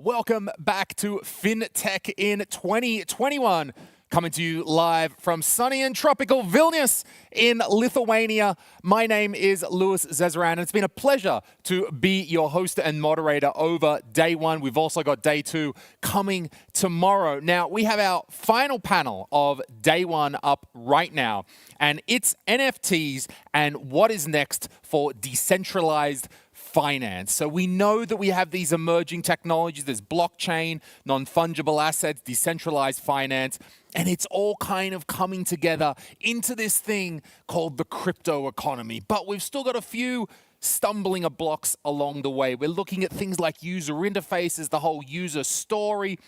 welcome back to FinTech in 2021. Coming to you live from sunny and tropical Vilnius in Lithuania. My name is Louis Zezeran, and it's been a pleasure to be your host and moderator over day one. We've also got day two coming tomorrow. Now, we have our final panel of day one up right now, and it's NFTs and what is next for decentralized finance. So we know that we have these emerging technologies. There's blockchain, non-fungible assets, decentralized finance, and it's all kind of coming together into this thing called the crypto economy. But we've still got a few stumbling blocks along the way. We're looking at things like user interfaces, the whole user story,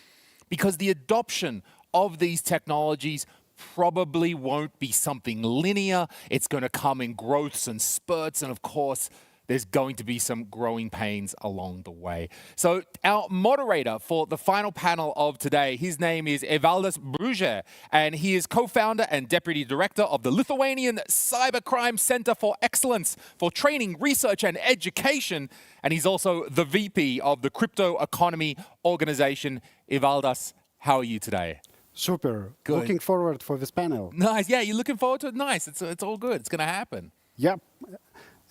because the adoption of these technologies probably won't be something linear. It's going to come in growths and spurts, and of course, there's going to be some growing pains along the way. So our moderator for the final panel of today, his name is Evaldas Bruže, and he is co-founder and deputy director of the Lithuanian Cybercrime Center for Excellence for Training, Research and Education. And he's also the VP of the Crypto Economy Organization. Evaldas, how are you today? Super. Good. Looking forward for this panel. Nice. Yeah, you're looking forward to it? Nice. It's all good. It's going to happen. Yep.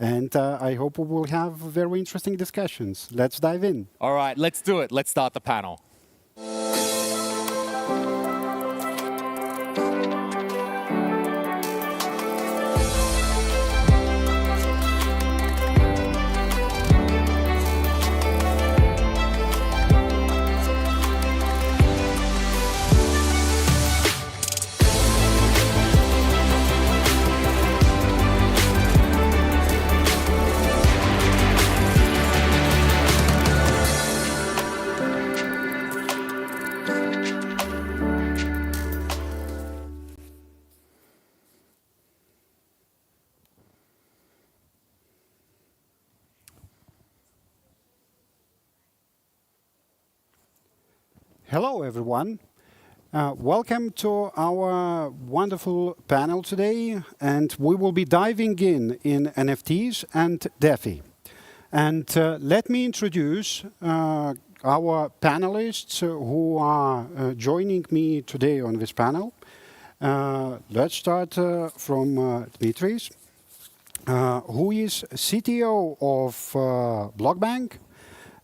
And I hope we will have very interesting discussions. Let's dive in. All right, let's do it. Let's start the panel. Hello, everyone. Welcome to our wonderful panel today. And we will be diving in NFTs and DeFi. And let me introduce our panelists who are joining me today on this panel. Let's start from Dmitris, who is CTO of Blockbank,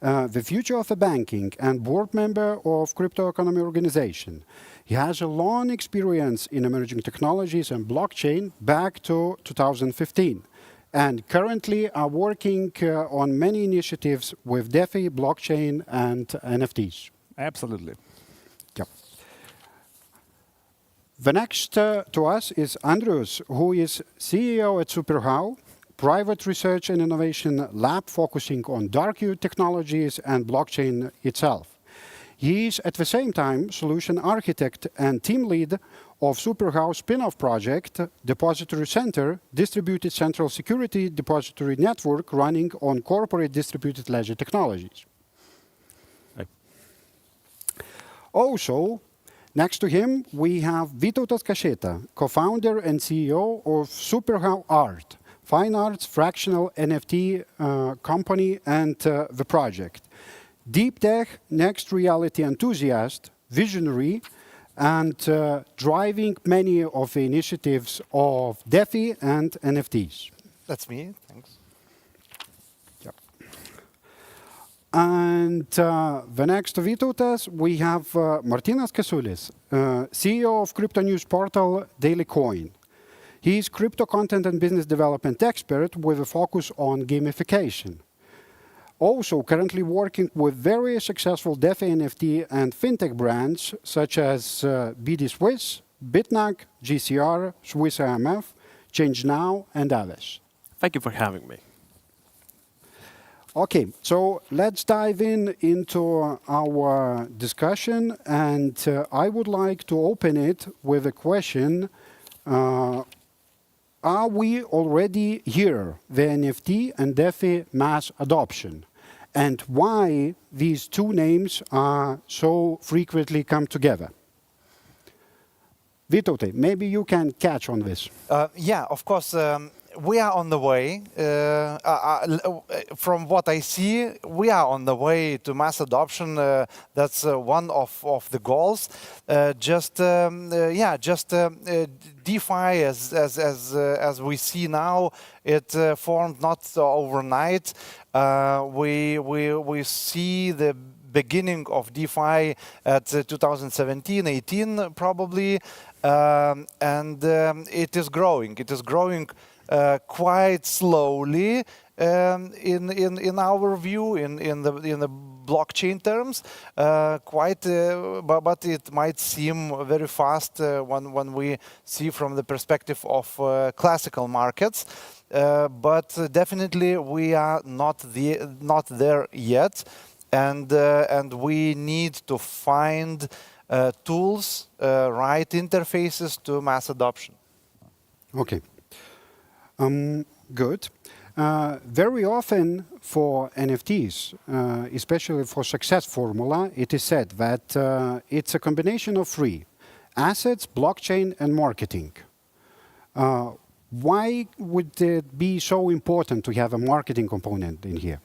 the future of the banking, and board member of Crypto Economy Organization. He has a long experience in emerging technologies and blockchain back to 2015, and currently are working on many initiatives with DeFi, blockchain, and NFTs. Absolutely. Yep. The next to us is Andrius, who is CEO at SuperHow, private research and innovation lab focusing on dark technologies and blockchain itself. He is at the same time solution architect and team lead of SuperHow spin-off project, Depository Center, distributed central security depository network running on corporate distributed ledger technologies. Hi. Also, next to him, we have Vytautas Kašėta, co-founder and CEO of SuperHow Art, fine arts fractional NFT company and the project. Deep tech, next reality enthusiast, visionary, and driving many of the initiatives of DeFi and NFTs. That's me, thanks. Yep. And the next to Vytautas, we have Martynas Kasiulis, CEO of crypto news portal Daily Coin. He is crypto content and business development expert with a focus on gamification. Also currently working with very successful DeFi, NFT, and fintech brands such as BD Swiss, Bitnag, GCR, Swiss IMF, ChangeNow, and others. Thank you for having me. Okay, so let's dive into our discussion, and I would like to open it with a question. Are we already here, the NFT and DeFi mass adoption? And why these two names are so frequently come together? Vytautai, maybe you can catch on this. Yeah, of course. We are on the way. From what I see, we are on the way to mass adoption. That's one of the goals. DeFi, as we see now, it formed not overnight. We see the beginning of DeFi at 2017-18 probably, and it is growing. It is growing quite slowly in our view, in the blockchain terms, but it might seem very fast when we see from the perspective of classical markets. But definitely we are not there yet, and we need to find tools, right interfaces to mass adoption. Okay. Good. Very often for NFTs, especially for success formula, it is said that it's a combination of three: assets, blockchain, and marketing. Why would it be so important to have a marketing component in here?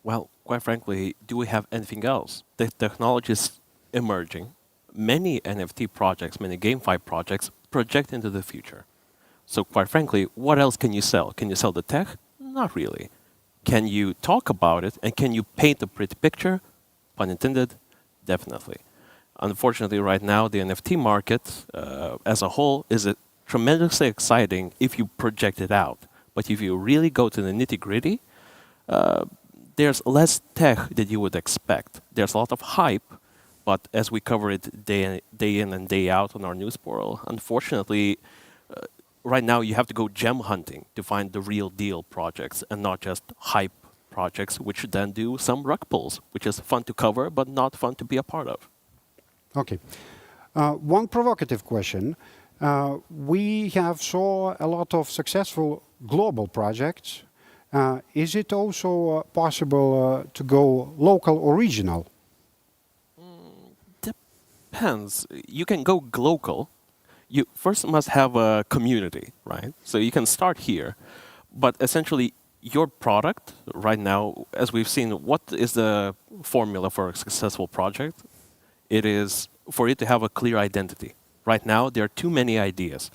Well, quite frankly, do we have anything else? The technology is emerging. Many NFT projects, many GameFi projects project into the future. So quite frankly, what else can you sell? Can you sell the tech? Not really. Can you talk about it, and can you paint a pretty picture? Pun intended, definitely. Unfortunately, right now, the NFT market as a whole is tremendously exciting if you project it out. But if you really go to the nitty-gritty, there's less tech than you would expect. There's a lot of hype, but as we cover it day in and day out on our news portal, unfortunately, right now you have to go gem hunting to find the real deal projects and not just hype projects, which then do some rug pulls, which is fun to cover, but not fun to be a part of. Okay. One provocative question. We have saw a lot of successful global projects. Is it also possible to go local or regional? Depends. You can go global. You first must have a community, right? So you can start here, but essentially your product right now, as we've seen, what is the formula for a successful project? It is for it to have a clear identity. Right now, there are too many ideas.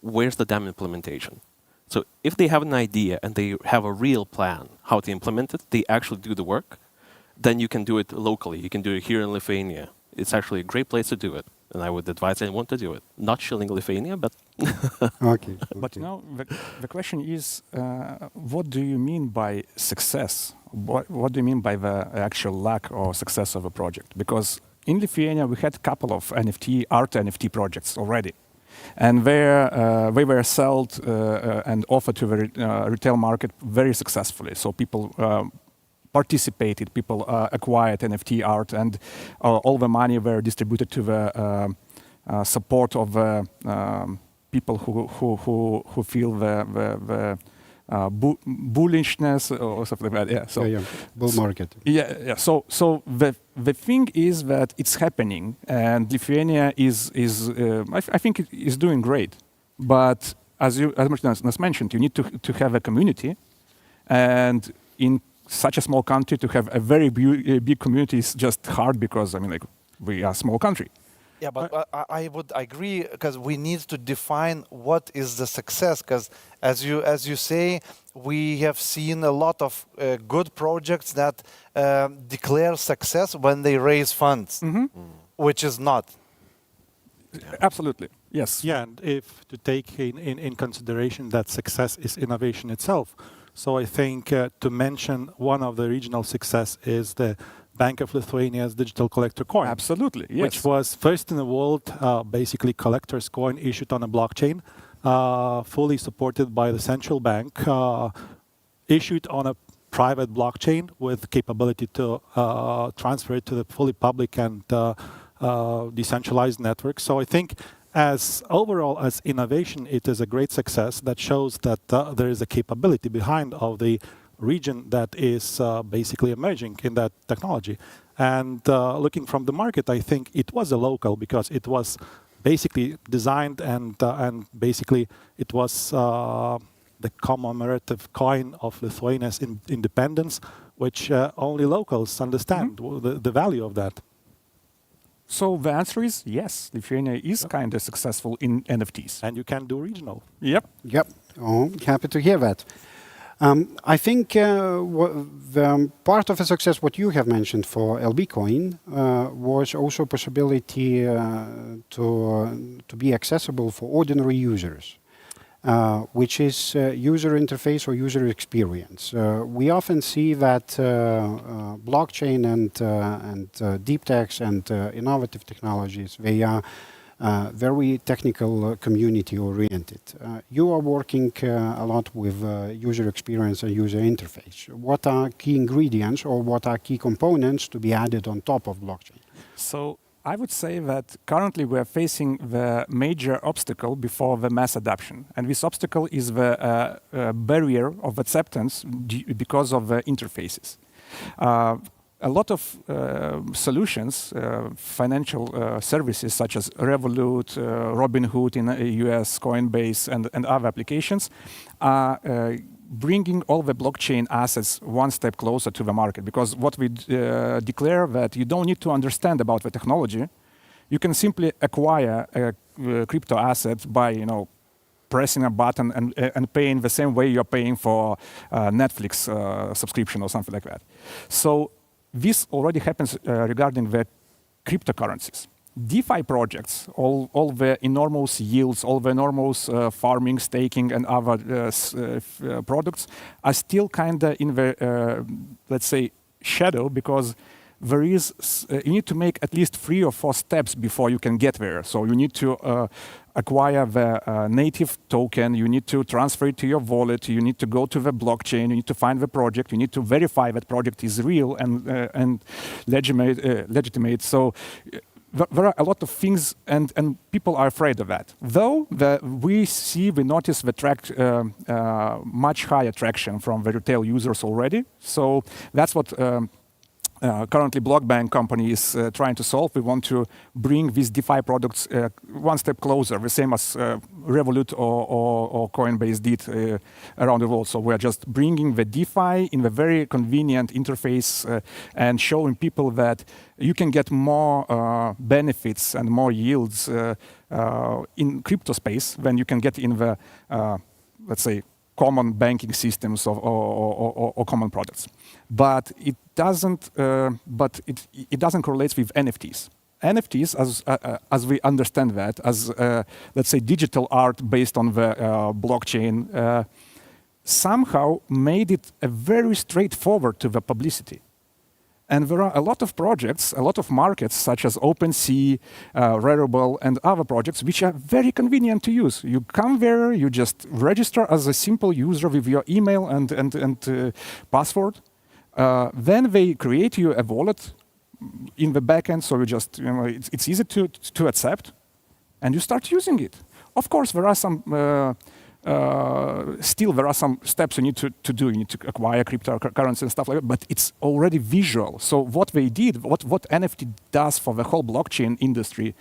Where's the damn implementation? So if they have an idea and they have a real plan how to implement it, they actually do the work, then you can do it locally. You can do it here in Lithuania. It's actually a great place to do it. And I would advise anyone to do it. Not shilling Lithuania, but... Okay. But now the question is, what do you mean by success? What do you mean by the actual lack or success of a project? Because in Lithuania, we had a couple of art NFT projects already. And they were sold and offered to the retail market very successfully. So people participated, people acquired NFT art, and all the money were distributed to the support of people who feel the bullishness or something like that. Yeah. So, bull market. Yeah. So the thing is that it's happening, and Lithuania is I think it is doing great. But as Martinas mentioned, you need to have a community, and in such a small country to have a very big community is just hard because we are a small country. Yeah, but I would agree, because we need to define what is the success. Because as you say, we have seen a lot of good projects that declare success when they raise funds, which is not. Absolutely, yes. Yeah, and if to take in consideration that success is innovation itself. So I think to mention one of the regional success is the Bank of Lithuania's digital collector coin. Absolutely, yes. Which was first in the world, basically collector's coin issued on a blockchain, fully supported by the central bank, issued on a private blockchain with capability to transfer it to the fully public and decentralized network. So I think as overall as innovation, it is a great success that shows that there is a capability behind of the region that is basically emerging in that technology. And looking from the market, I think it was a local because it was basically designed and basically it was the commemorative coin of Lithuania's independence, which only locals understand the value of that. So the answer is yes, Lithuania is kind of successful in NFTs. And you can do regional. Yep. Yep. Oh, happy to hear that. I think the part of a success, what you have mentioned for LB Coin, was also possibility to be accessible for ordinary users, which is user interface or user experience. We often see that blockchain and deep techs and innovative technologies, they are very technical community oriented. You are working a lot with user experience and user interface. What are key ingredients or what are key components to be added on top of blockchain? So I would say that currently we're facing the major obstacle before the mass adoption. And this obstacle is the barrier of acceptance because of the interfaces. A lot of solutions, financial services such as Revolut, Robinhood in the US, Coinbase, and other applications are bringing all the blockchain assets one step closer to the market. Because what we declare that you don't need to understand about the technology, you can simply acquire a crypto asset by, pressing a button and paying the same way you're paying for Netflix subscription or something like that. So this already happens regarding the cryptocurrencies. DeFi projects, all the enormous yields, all the enormous farming, staking, and other products are still kind of in the, let's say, shadow, because there is, you need to make at least 3 or 4 steps before you can get there. So you need to acquire the native token, you need to transfer it to your wallet, you need to go to the blockchain, you need to find the project, you need to verify that project is real and legitimate. So there are a lot of things, and people are afraid of that. Though we notice the much higher traction from the retail users already. So that's what currently Blockbank company is trying to solve. We want to bring these DeFi products one step closer, the same as Revolut or Coinbase did around the world. So we're just bringing the DeFi in a very convenient interface and showing people that you can get more benefits and more yields in crypto space than you can get in the, let's say, common banking systems or common products. But it doesn't. It doesn't correlate with NFTs. NFTs, as we understand that, as let's say digital art based on the blockchain, somehow made it a very straightforward to the publicity. And there are a lot of projects, a lot of markets, such as OpenSea, Rarible, and other projects, which are very convenient to use. You come there, you just register as a simple user with your email and password. Then they create you a wallet in the backend, so you just, it's easy to accept, and you start using it. Of course, there are some still there are some steps you need to do. You need to acquire cryptocurrency and stuff like that, but it's already visual. So what they did, what NFT does for the whole blockchain industry,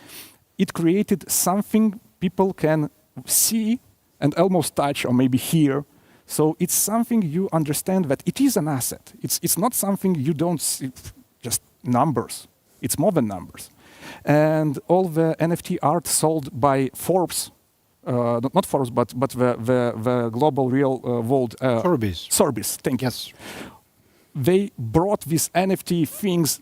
it created something people can see and almost touch or maybe hear. So it's something you understand that it is an asset. It's not something you don't see, just numbers. It's more than numbers. And all the NFT art sold by Forbes, not Forbes, but the global real world. Sotheby's, thank you. Yes. They brought these NFT things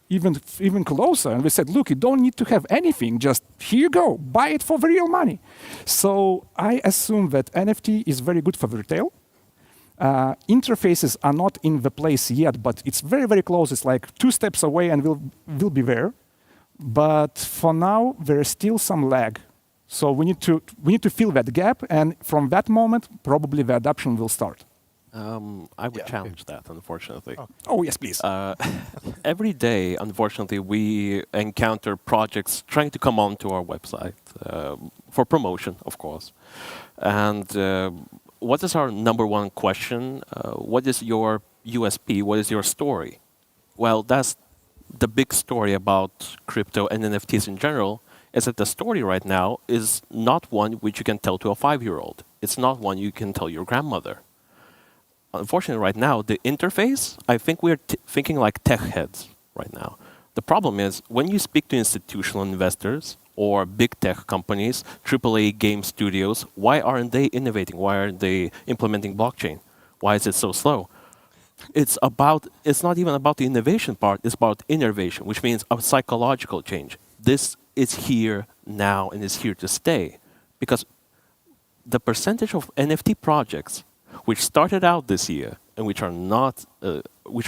even closer, and they said, look, you don't need to have anything, just here you go, buy it for the real money. So I assume that NFT is very good for the retail. Interfaces are not in the place yet, but it's very, very close. It's like 2 steps away and we'll be there. But for now, there is still some lag. So we need to fill that gap, and from that moment, probably the adoption will start. I would challenge that, unfortunately. Oh, yes, please. Every day, unfortunately, we encounter projects trying to come onto our website for promotion, of course. And what is our number one question? What is your USP? What is your story? Well, that's the big story about crypto and NFTs in general, is that the story right now is not one which you can tell to a 5-year-old. It's not one you can tell your grandmother. Unfortunately, right now, the interface, I think we're thinking like tech heads right now. The problem is when you speak to institutional investors or big tech companies, AAA game studios, why aren't they innovating? Why aren't they implementing blockchain? Why is it so slow? It's not even about the innovation part, it's about innovation, which means a psychological change. This is here now and is here to stay. Because the percentage of NFT projects which started out this year and which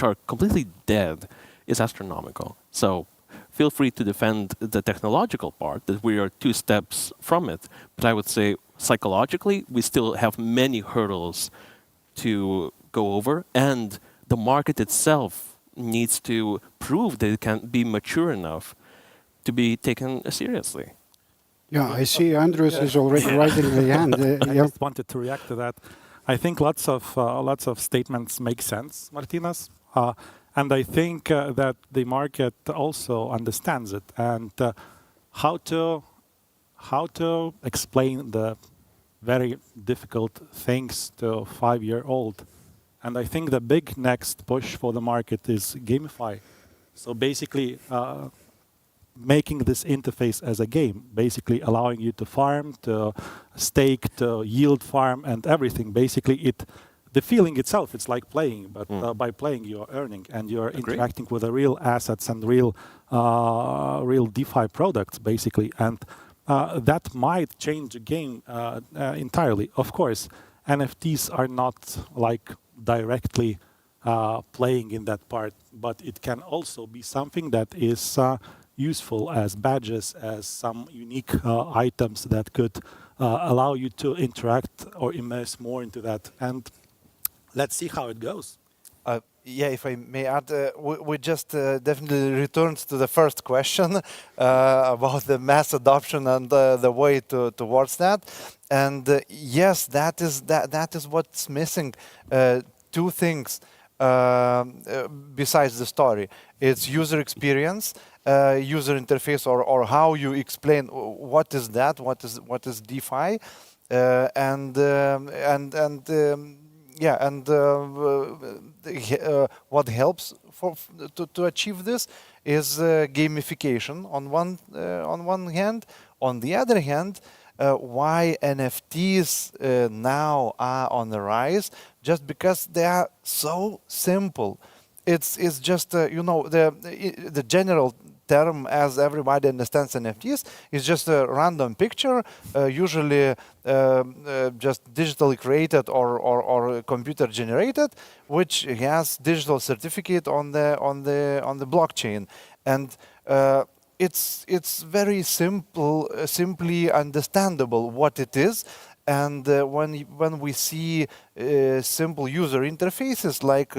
are completely dead is astronomical. So feel free to defend the technological part, that we are 2 steps from it. But I would say psychologically, we still have many hurdles to go over, and the market itself needs to prove that it can be mature enough to be taken seriously. Yeah, I see Andrews is already raising the hand. I Yeah. just wanted to react to that. I think lots of statements make sense, Martinas, and I think that the market also understands it. And how to explain the very difficult things to a 5-year-old. And I think the big next push for the market is gamify. So basically, making this interface as a game, basically allowing you to farm, to stake, to yield farm, and everything. Basically, the feeling itself, it's like playing, but by playing, you're earning, and you're interacting with the real assets and real DeFi products, basically. And that might change the game entirely. Of course, NFTs are not like directly playing in that part, but it can also be something that is useful as badges, as some unique items that could allow you to interact or immerse more into that. And let's see how it goes. Yeah, if I may add, we just definitely returned to the first question about the mass adoption and the way towards that. And yes, that is what's missing. 2 things besides the story. It's user experience, user interface, or how you explain what is that, what is DeFi, what helps to achieve this is gamification on one hand. On the other hand, why NFTs now are on the rise, just because they are so simple. It's just the general term, as everybody understands NFTs, is just a random picture, usually just digitally created or computer generated, which has digital certificate on the blockchain, and it's very simple, simply understandable what it is. And when we see simple user interfaces like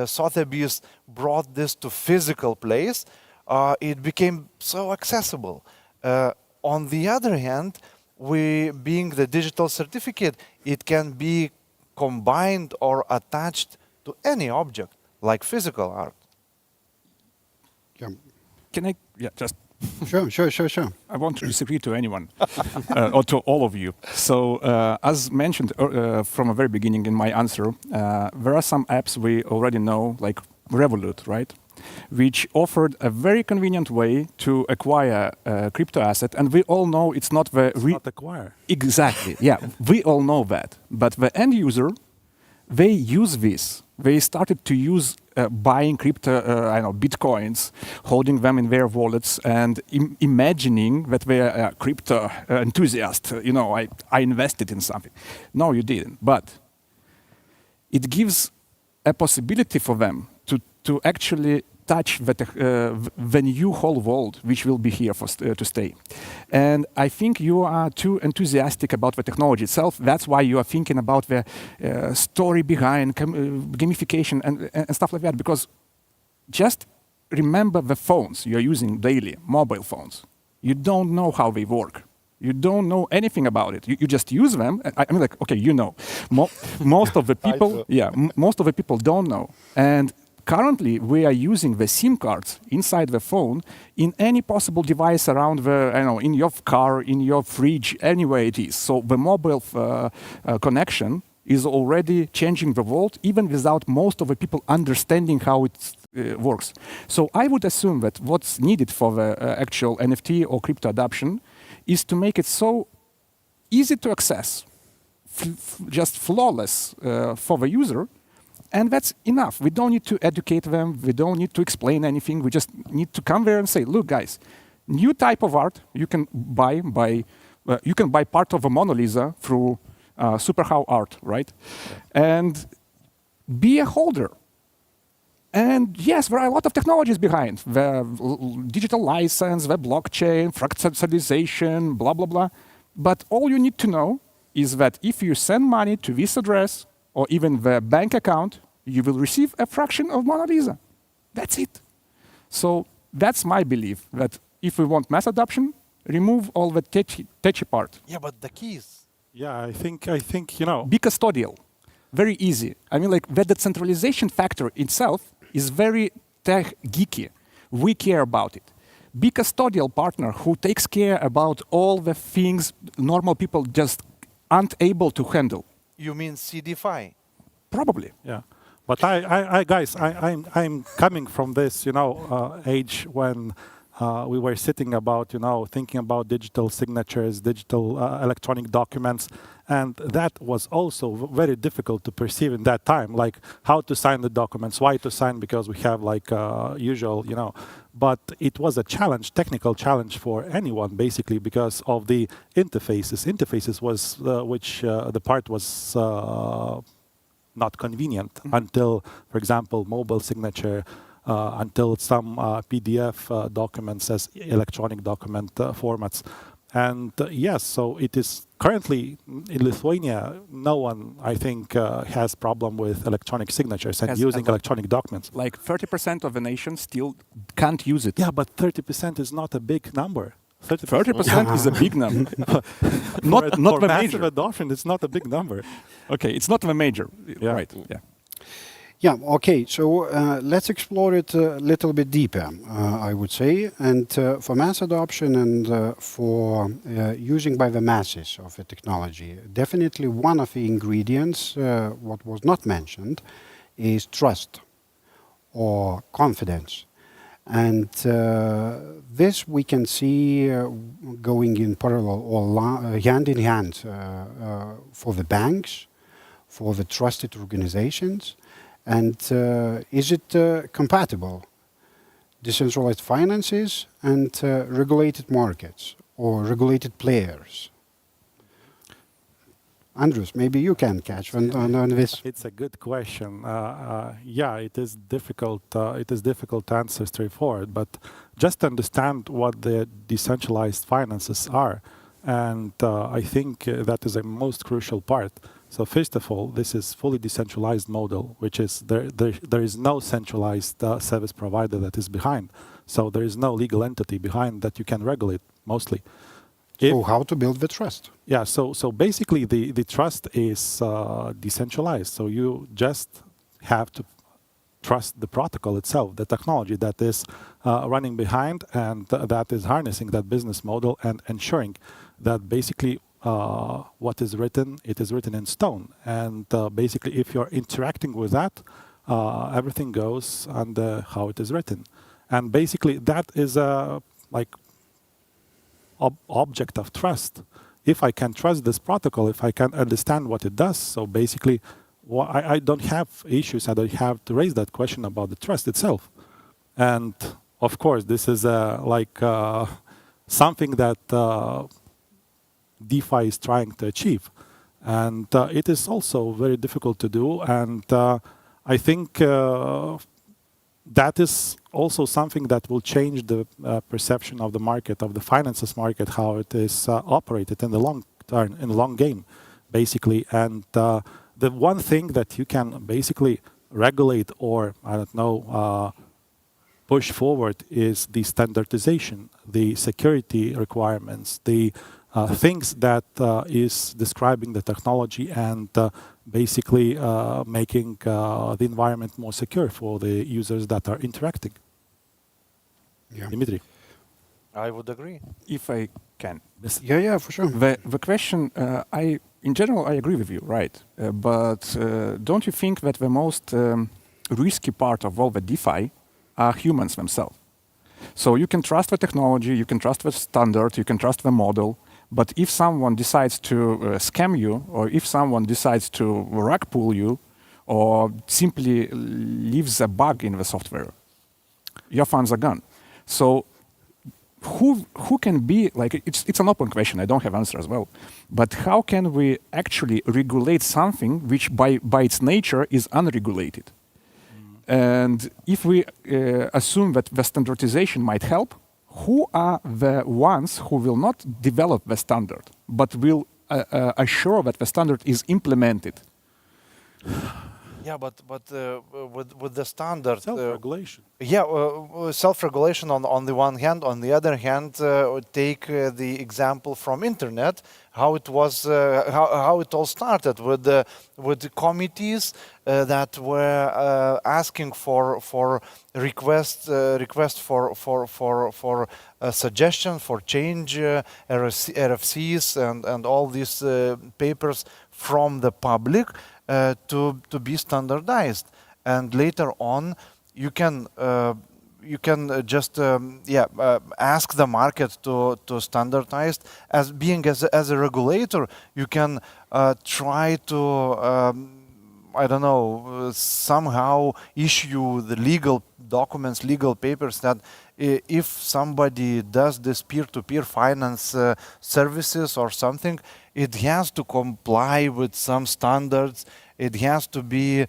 Sotheby's brought this to physical place, it became so accessible. On the other hand, being the digital certificate, it can be combined or attached to any object, like physical art. Yeah. Can I? Yeah, just. Sure. I won't disagree to anyone or to all of you. So, as mentioned from the very beginning in my answer, there are some apps we already know, like Revolut, right? Which offered a very convenient way to acquire a crypto asset, and we all know it's not the not acquire. Exactly. Yeah, we all know that. But the end user, they use this. They started to use buying crypto, bitcoins, holding them in their wallets, and imagining that they are a crypto enthusiast. I invested in something. No, you didn't. But it gives a possibility for them to actually touch the new whole world, which will be here to stay. And I think you are too enthusiastic about the technology itself. That's why you are thinking about the story behind gamification and stuff like that. Because just remember the phones you're using daily, mobile phones. You don't know how they work. You don't know anything about it. You just use them. I mean, like, okay, most of the people, most of the people don't know. And currently, we are using the SIM cards inside the phone in any possible device around the, in your car, in your fridge, anywhere it is. So the mobile connection is already changing the world, even without most of the people understanding how it works. So I would assume that what's needed for the actual NFT or crypto adoption is to make it so easy to access, just flawless for the user. And that's enough. We don't need to educate them. We don't need to explain anything. We just need to come there and say, look, guys, new type of art you can buy you can buy part of a Mona Lisa through SuperHow art, right? And be a holder. And yes, there are a lot of technologies behind. The digital license, the blockchain, fractalization, blah, blah, blah. But all you need to know is that if you send money to this address, or even the bank account, you will receive a fraction of Mona Lisa. That's it. So that's my belief, that if we want mass adoption, remove all the tetchy part. Yeah, but the keys. Yeah, I think you know. Be custodial. Very easy. I mean, like, the decentralization factor itself is very tech geeky. We care about it. Be custodial partner who takes care about all the things normal people just aren't able to handle. You mean CDFI? Probably. Yeah, but I'm coming from this, age when we were sitting about, thinking about digital signatures, digital electronic documents, and that was also very difficult to perceive in that time, like how to sign the documents, why to sign, because we have like usual, but it was a challenge, technical challenge for anyone, basically, because of the interfaces. Interfaces was, the part was not convenient until, for example, mobile signature, until some PDF documents as electronic document formats. And yes, so it is currently in Lithuania, no one, I think, has problem with electronic signatures and using electronic documents. Like 30% of the nation still can't use it. Yeah, but 30% is not a big number. 30% is a big number. not for the massive major. adoption, it's not a big number. Okay, it's not the major. Yeah. Right. Yeah. Yeah, okay, so let's explore it a little bit deeper, I would say. And for mass adoption and for using by the masses of the technology, definitely one of the ingredients, what was not mentioned, is trust or confidence. And this we can see going in parallel or hand in hand for the banks, for the trusted organizations. And is it compatible? Decentralized finances and regulated markets or regulated players? Andrus, maybe you can catch on this. It's a good question. Yeah, it is difficult. It is difficult to answer straightforward, but just understand what the decentralized finances are, and I think that is a most crucial part. So first of all, this is fully decentralized model, which is there is no centralized service provider that is behind. So there is no legal entity behind that you can regulate mostly. So how to build the trust? Yeah, so basically the trust is decentralized. So you just have to trust the protocol itself, the technology that is running behind and that is harnessing that business model and ensuring that basically what is written, it is written in stone. And basically, if you're interacting with that, everything goes under how it is written. And basically, that is a object of trust. If I can trust this protocol, if I can understand what it does, so basically, I don't have issues. I don't have to raise that question about the trust itself. And of course, this is something that DeFi is trying to achieve, and it is also very difficult to do. And I think that is also something that will change the perception of the market, of the finances market, how it is operated in the long term, in the long game, basically. And the one thing that you can basically regulate or, I don't know, push forward is the standardization, the security requirements, the things that is describing the technology and basically making the environment more secure for the users that are interacting. Yeah. Dimitri. I would agree. If I can. Yeah, for sure. The question, in general, I agree with you, right? But don't you think that the most risky part of all the DeFi are humans themselves? So you can trust the technology, you can trust the standard, you can trust the model, but if someone decides to scam you, or if someone decides to rug pull you, or simply leaves a bug in the software, your funds are gone. So who can be, like, it's an open question, I don't have answer as well, but how can we actually regulate something which by its nature is unregulated? And if we assume that the standardization might help, who are the ones who will not develop the standard, but will assure that the standard is implemented? Yeah, but with the standard Self-regulation. self-regulation on the one hand. On the other hand, take the example from internet, how it was, how it all started with the committees that were asking for request for suggestion for change, RFCs and all these papers from the public. To be standardized, and later on you can just ask the market to standardize. As a regulator, you can try to I don't know, somehow issue the legal documents, legal papers that if somebody does this peer-to-peer finance services or something, it has to comply with some standards. It has to be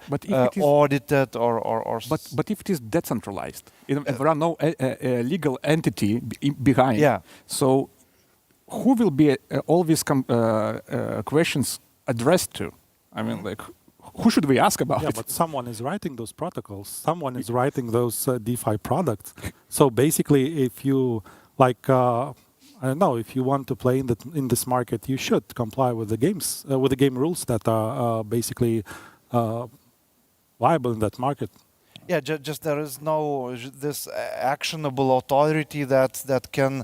audited or. But if it is decentralized, there are no legal entity behind. Yeah. So who will be all these questions addressed to? I mean, like, who should we ask about it? But someone is writing those protocols. Someone is writing those DeFi products. So basically, if you I don't know, if you want to play in this market, you should comply with the games, with the game rules that are basically viable in that market. Yeah, just there is no this actionable authority that can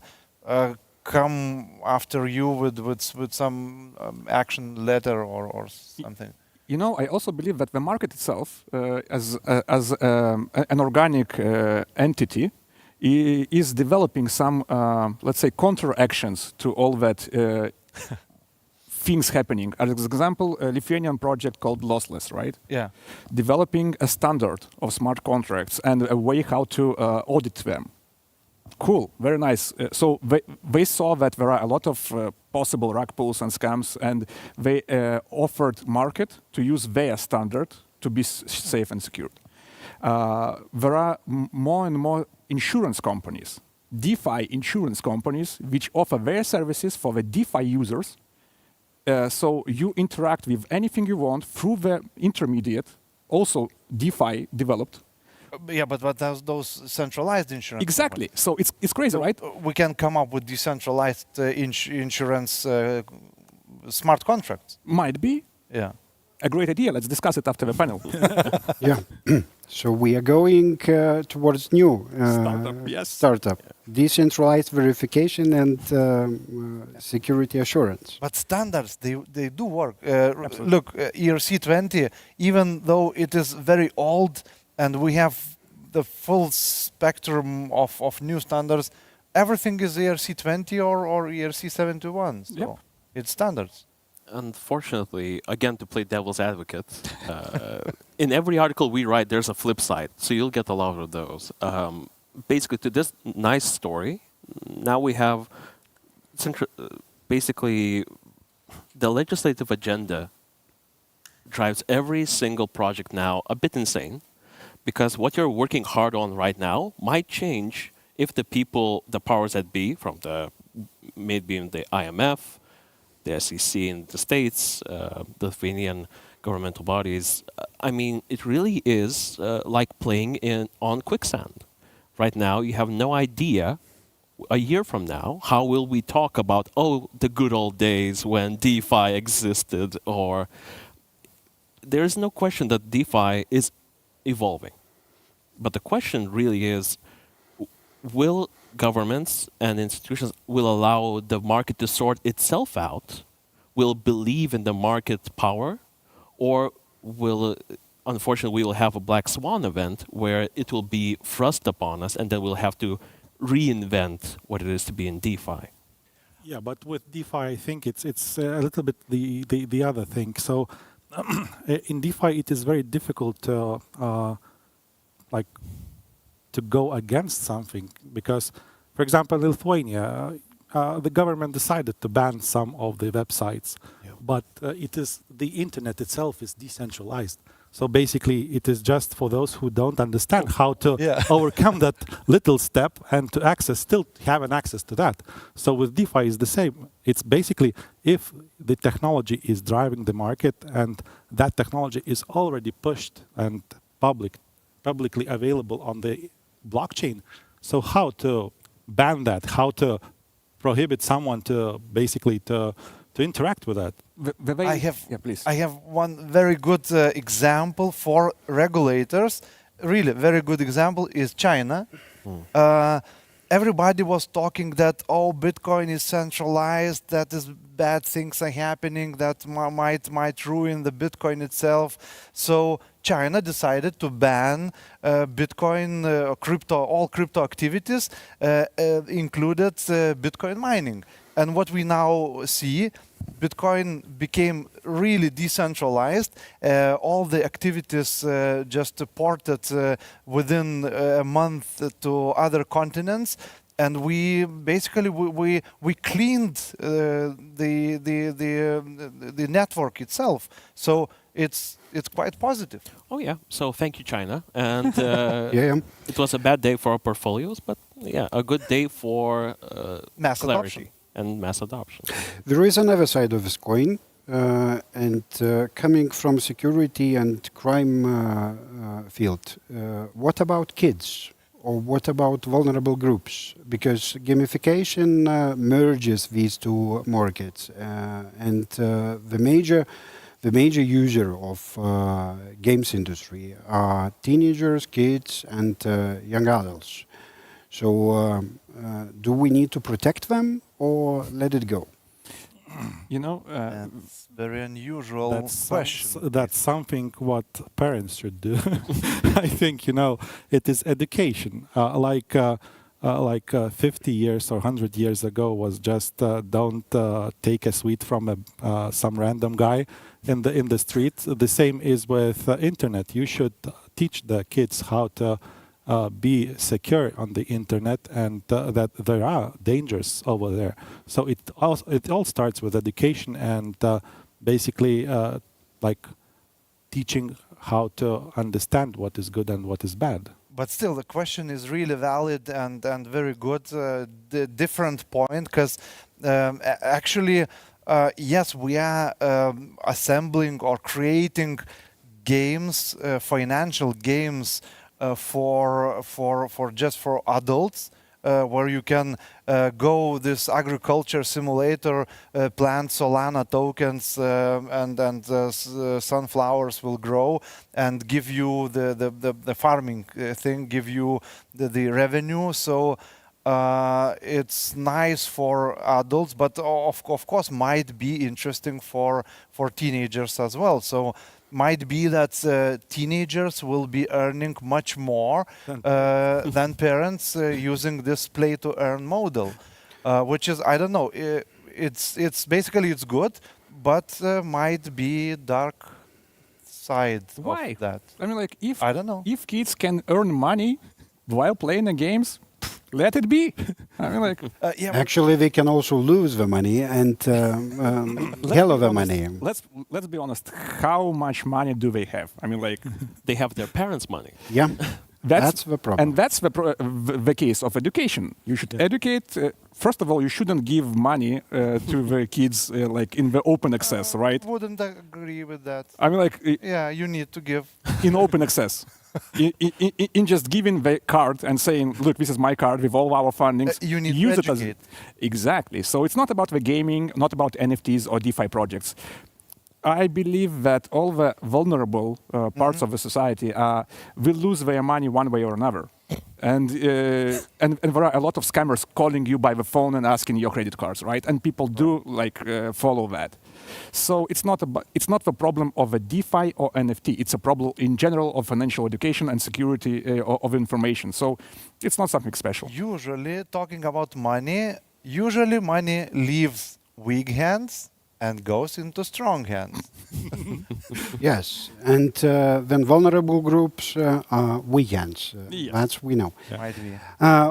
come after you with some action letter or something. You know, I also believe that the market itself, as an organic entity, is developing some, let's say, counter-actions to all that things happening. As an example, a Lithuanian project called Lossless, right? Yeah. Developing a standard of smart contracts and a way how to audit them. Cool, very nice. So they saw that there are a lot of possible rug pulls and scams, and they offered market to use their standard to be safe and secure. There are more and more insurance companies, DeFi insurance companies, which offer their services for the DeFi users. So you interact with anything you want through the intermediate, also DeFi developed. Yeah, but those centralized insurance. Exactly. So it's crazy, right? We can come up with decentralized insurance smart contracts. Might be. Yeah. A great idea. Let's discuss it after the panel. Yeah. So we are going towards new startup, decentralized verification and security assurance. But standards, they do work. Look, ERC20, even though it is very old and we have the full spectrum of new standards, everything is ERC20 or ERC71. So it's standards. Unfortunately, again, to play devil's advocate, in every article we write, there's a flip side. So you'll get a lot of those. Basically, to this nice story, now we have basically the legislative agenda drives every single project now a bit insane, because what you're working hard on right now might change if the people, the powers that be, from the maybe the IMF, the SEC in the States, the Lithuanian governmental bodies. I mean, it really is like playing on quicksand. Right now, you have no idea, a year from now, how will we talk about, the good old days when DeFi existed, or there is no question that DeFi is evolving. But the question really is, will governments and institutions will allow the market to sort itself out, will believe in the market power, or will, unfortunately, we will have a black swan event where it will be thrust upon us and then we'll have to reinvent what it is to be in DeFi. Yeah, but with DeFi, I think it's a little bit the other thing. So in DeFi, it is very difficult to to go against something because, for example, in Lithuania, the government decided to ban some of the websites, but it is the internet itself is decentralized. So basically, it is just for those who don't understand how to overcome that little step and to still have an access to that. So with DeFi is the same. It's basically if the technology is driving the market and that technology is already pushed and publicly available on the blockchain. So how to ban that? How to prohibit someone to basically to interact with that? I have one very good example for regulators. Really, very good example is China. Everybody was talking that Bitcoin is centralized, that is bad things are happening, that might ruin the Bitcoin itself. So China decided to ban Bitcoin, all crypto activities, included Bitcoin mining. And what we now see, Bitcoin became really decentralized. All the activities just ported within a month to other continents, and we basically we cleaned the network itself. So it's quite positive. Oh yeah. So thank you, China. And It was a bad day for our portfolios, but yeah, a good day for Mass clarity adoption. and mass adoption. There is another side of this coin, and coming from security and crime field, what about kids? Or what about vulnerable groups? Because gamification merges these two markets, and the major user of games industry are teenagers, kids, and young adults. So, do we need to protect them or let it go? You know, That's very unusual question. That's something what parents should do. I think it is education. Like 50 years or 100 years ago was just don't take a sweet from some random guy in the street. The same is with internet. You should teach the kids how to be secure on the internet and that there are dangers over there. So it all starts with education and basically like teaching how to understand what is good and what is bad. But still, the question is really valid and very good. The different point, because actually, yes, we are assembling or creating games, financial games for adults, where you can go this agriculture simulator, plant Solana tokens, and sunflowers will grow and give you the farming thing, give you the revenue. So it's nice for adults, but of course might be interesting for teenagers as well. So might be that teenagers will be earning much more than parents using this play-to-earn model, which is, I don't know, it's basically it's good, but might be dark side why? of that. I mean, like I don't know. if kids can earn money while playing the games, let it be. I mean, like Actually, they can also lose the money and hell of the money. let's be honest. How much money do they have? I mean, like They have their parents' money. Yeah, that's the problem. And that's the case of education. You should educate. First of all, you shouldn't give money to the kids like in the open access, right? Wouldn't agree with that. I mean, like Yeah, you need to give. in open access. In just giving the card and saying, look, this is my card with all our fundings. You need use to it as educate. exactly. So it's not about the gaming, not about NFTs or DeFi projects. I believe that all the vulnerable parts of the society will lose their money one way or another. And there are a lot of scammers calling you by the phone and asking your credit cards, right? And people do follow that. So it's not the problem of a DeFi or NFT. It's a problem in general of financial education and security of information. So it's not something special. Usually, talking about money, usually money leaves weak hands and goes into strong hands. Yes, and then vulnerable groups are weekends. Yes. That's we know. Might be.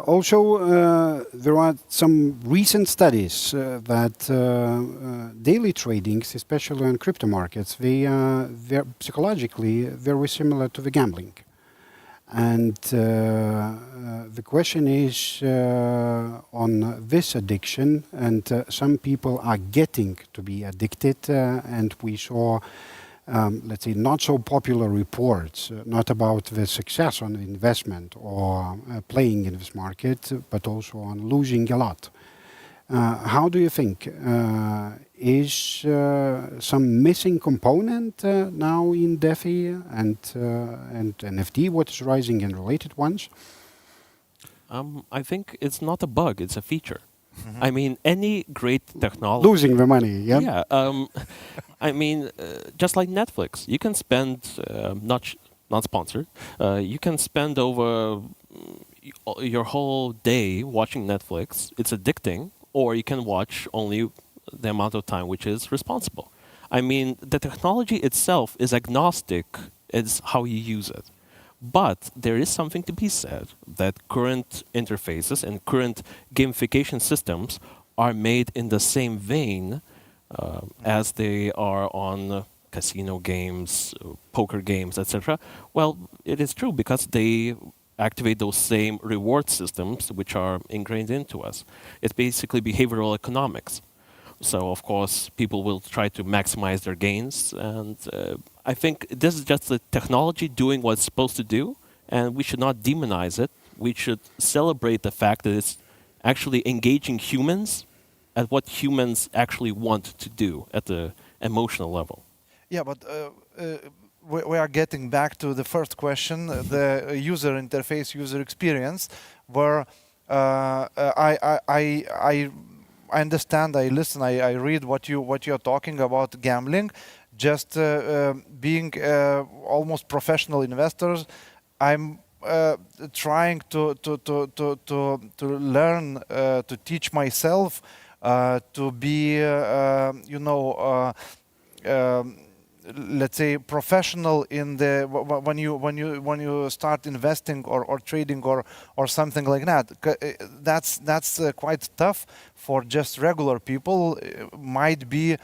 Also, there are some recent studies that daily tradings, especially on crypto markets, they are psychologically very similar to the gambling. And the question is on this addiction, and some people are getting to be addicted, and we saw, let's say, not so popular reports, not about the success on investment or playing in this market, but also on losing a lot. How do you think? Is some missing component now in DeFi and NFT, what is rising and related ones? I think it's not a bug; it's a feature. I mean, any great technology. Losing the money, yeah? Yeah. I mean, just like Netflix, you can spend not sponsored. You can spend over your whole day watching Netflix. It's addicting, or you can watch only the amount of time which is responsible. I mean, the technology itself is agnostic. It's how you use it. But there is something to be said that current interfaces and current gamification systems are made in the same vein as they are on casino games, poker games, etc. Well, it is true because they activate those same reward systems which are ingrained into us. It's basically behavioral economics. So, of course, people will try to maximize their gains. And I think this is just the technology doing what it's supposed to do, and we should not demonize it. We should celebrate the fact that it's actually engaging humans at what humans actually want to do at the emotional level. Yeah, but we are getting back to the first question, the user interface, user experience, where I understand, I listen, I read what you're talking about gambling. Just being almost professional investors, I'm trying to learn, to teach myself to be, let's say, professional in the when you start investing or trading or something like that. That's quite tough for just regular people. Might be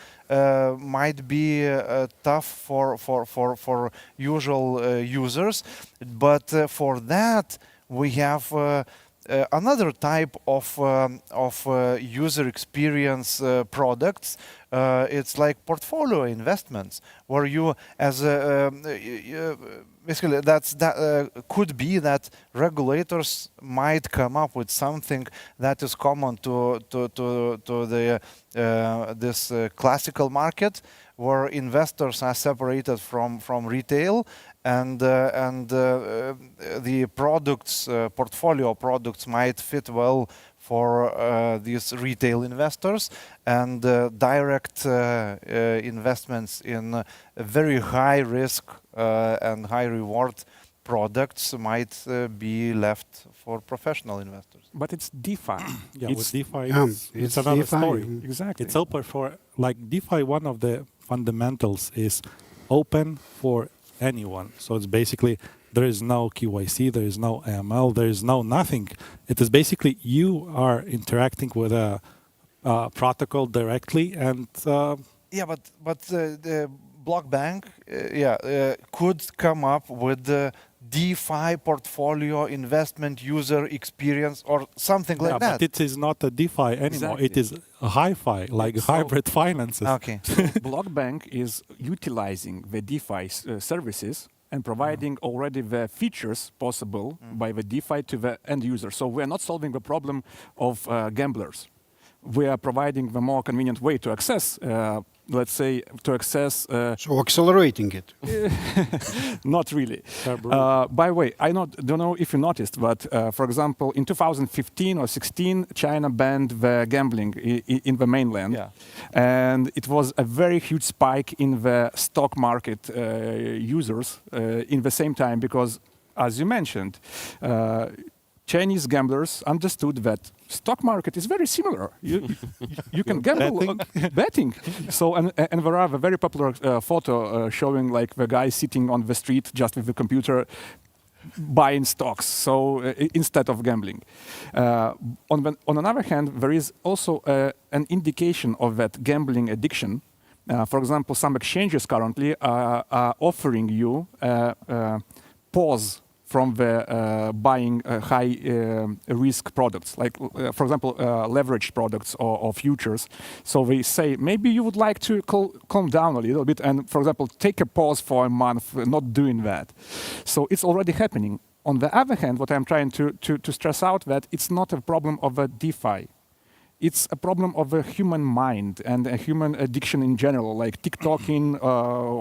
tough for usual users, but for that we have another type of user experience products. It's like portfolio investments, where you, as basically that could be that regulators might come up with something that is common to the this classical market, where investors are separated from retail, and the products, portfolio products, might fit well for these retail investors, and direct investments in very high risk and high reward products might be left for professional investors. But it's DeFi. Yeah, It's- with DeFi, it's it's another DeFi. story. Exactly. It's open for, like DeFi, one of the fundamentals is open for anyone. So it's basically, there is no KYC, there is no AML, there is no nothing. It is basically you are interacting with a protocol directly, and Yeah, but the block bank, could come up with the DeFi portfolio investment user experience or something like that. but it is not a DeFi anymore. It Exactly. is a hi-fi, like So- hybrid finances. Okay. Blockbank is utilizing the DeFi services and providing already the features possible by the DeFi to the end user. So we are not solving the problem of gamblers. We are providing the more convenient way to access let's say, to access. So accelerating it. Not really. By the way, don't know if you noticed, but for example, in 2015 or 16, China banned the gambling in the mainland, and it was a very huge spike in the stock market users in the same time because, as you mentioned, Chinese gamblers understood that stock market is very similar. You can gamble betting. So and there are a very popular photo showing like the guy sitting on the street just with the computer buying stocks. So instead of gambling. On another hand, there is also an indication of that gambling addiction. For example, some exchanges currently are offering you pause from the buying high risk products, like for example, leveraged products or futures. So they say maybe you would like to calm down a little bit and, for example, take a pause for a month, not doing that. So it's already happening. On the other hand, what I'm trying to stress out that it's not a problem of a DeFi. It's a problem of a human mind and a human addiction in general, like TikToking,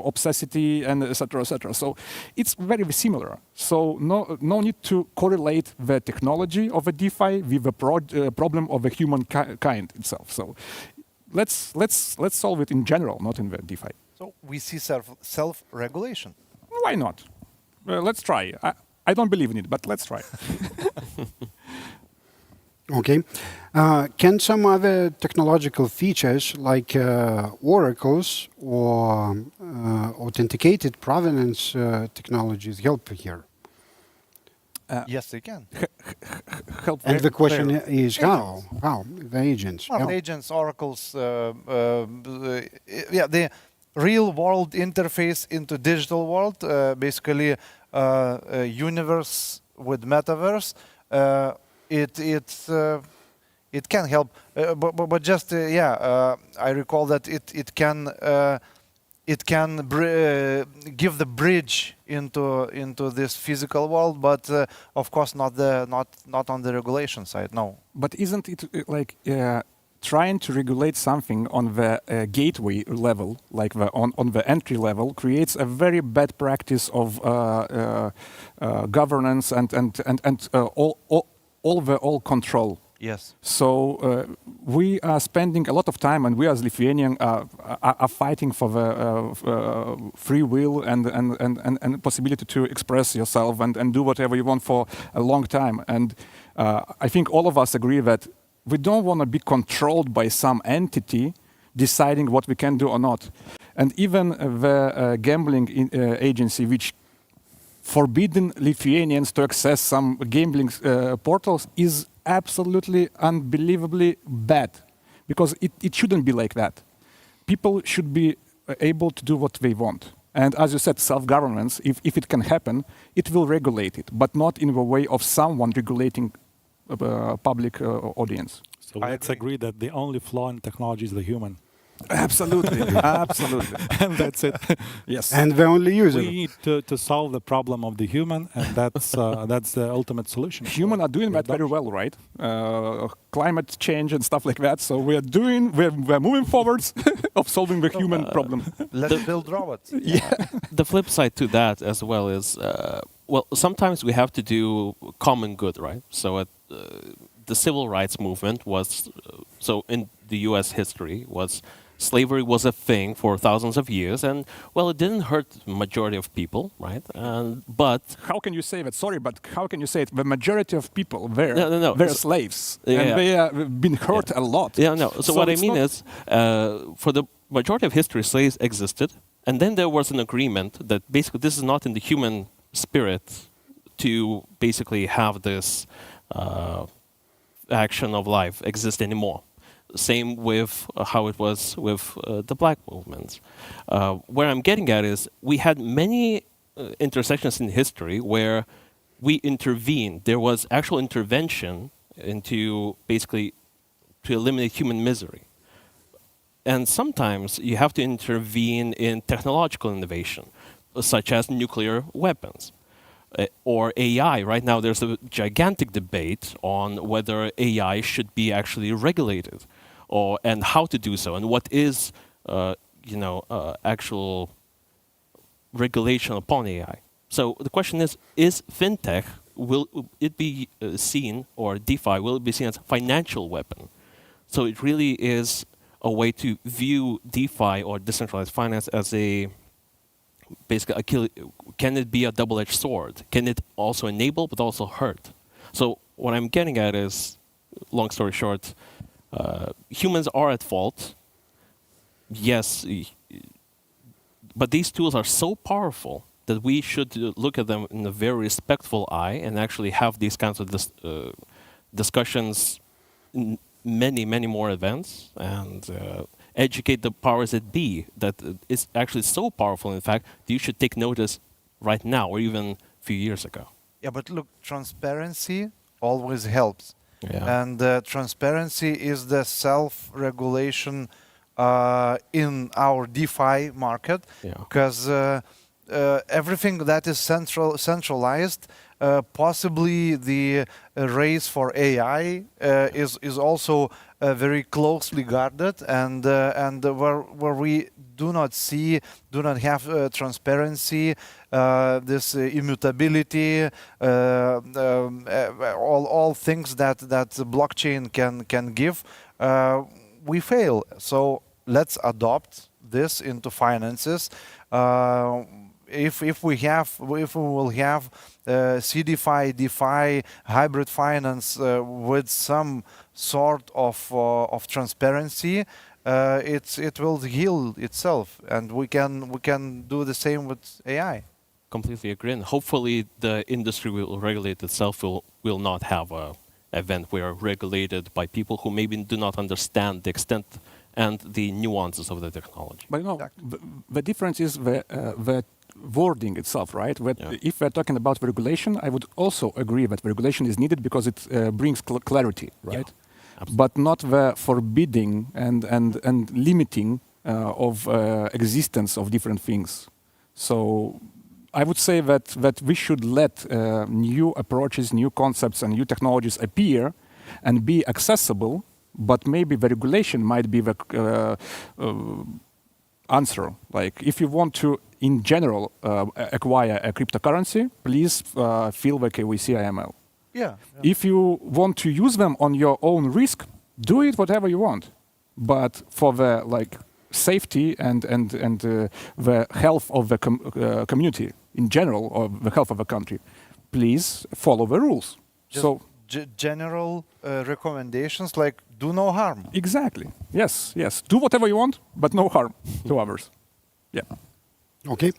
obsessity, and etc., etc. So it's very similar. So no need to correlate the technology of a DeFi with the problem of the human kind itself. So let's solve it in general, not in the DeFi. So we see self-regulation. Why not? Let's try. I don't believe in it, but let's try. Okay. Can some other technological features like oracles or authenticated provenance technologies help here? Yes, they can. Help And the question there. is how? How? The agents. Well, Yeah. agents, oracles, the real world interface into digital world, basically a universe with metaverse. It can help, but just I recall that it can give the bridge into this physical world, but of course not on the regulation side. No. But isn't it like trying to regulate something on the gateway level, like on the entry level, creates a very bad practice of governance and all control. Yes. So we are spending a lot of time, and we as Lithuanians are fighting for the free will and possibility to express yourself and do whatever you want for a long time. And I think all of us agree that we don't want to be controlled by some entity deciding what we can do or not. And even the gambling agency, which forbidden Lithuanians to access some gambling portals, is absolutely unbelievably bad, because it shouldn't be like that. People should be able to do what they want. And as you said, self-governance, if it can happen, it will regulate it, but not in the way of someone regulating public audience. So let's agree that the only flaw in technology is the human. Absolutely, absolutely. And that's it. Yes. And the only user. We need to solve the problem of the human, and that's the ultimate solution. Humans are doing that very well, right? Climate change and stuff like that. So we're moving forwards of solving the human problem. Let's build robots. Yeah. The flip side to that as well is, well, sometimes we have to do common good, right? So the civil rights movement was, so in the U.S. history, slavery was a thing for thousands of years, and well, it didn't hurt the majority of people, right? But How can you say that? Sorry, but how can you say it? The majority of people were No. slaves, Yeah, and yeah. they have been hurt a lot. yeah, no. So what I it's mean not- is, for the majority of history, slaves existed, and then there was an agreement that basically this is not in the human spirit to basically have this action of life exist anymore. Same with how it was with the black movement. Where I'm getting at is we had many intersections in history where we intervened. There was actual intervention into basically to eliminate human misery. And sometimes you have to intervene in technological innovation, such as nuclear weapons. Or AI. Right now there's a gigantic debate on whether AI should be actually regulated, and how to do so, and what is actual regulation upon AI. So the question is fintech, will it be seen, or DeFi, will it be seen as a financial weapon? So it really is a way to view DeFi or decentralized finance as basically, can it be a double-edged sword? Can it also enable but also hurt? So what I'm getting at is, long story short, humans are at fault. Yes, but these tools are so powerful that we should look at them in a very respectful eye and actually have these kinds of discussions in many more events and educate the powers that be that it's actually so powerful, in fact, that you should take notice right now or even a few years ago. Yeah, but look, transparency always helps. Yeah. And transparency is the self-regulation in our DeFi market, Yeah. because everything that is centralized, possibly the race for AI is also very closely guarded, and where we do not have transparency, this immutability, all things that the blockchain can give, we fail. So let's adopt this into finances. If we will have CDFI, DeFi, hybrid finance with some sort of transparency, it will heal itself, and we can do the same with AI. Completely agree. And hopefully the industry will regulate itself, will not have a event where regulated by people who maybe do not understand the extent and the nuances of the technology. But Exactly. the difference is the wording itself, right? Yeah. If we're talking about regulation, I would also agree that regulation is needed because it brings clarity, right? Absolutely. But not the forbidding and limiting of existence of different things. So I would say that we should let new approaches, new concepts, and new technologies appear and be accessible. But maybe the regulation might be the answer. Like, if you want to, in general, acquire a cryptocurrency, please fill the KYC AML. Yeah. If you want to use them on your own risk, do it whatever you want. But for the safety and the health of the community in general, or the health of the country, please follow the rules. Just So general recommendations like do no harm. exactly. Yes. Do whatever you want, but no harm to others. Yeah. Okay.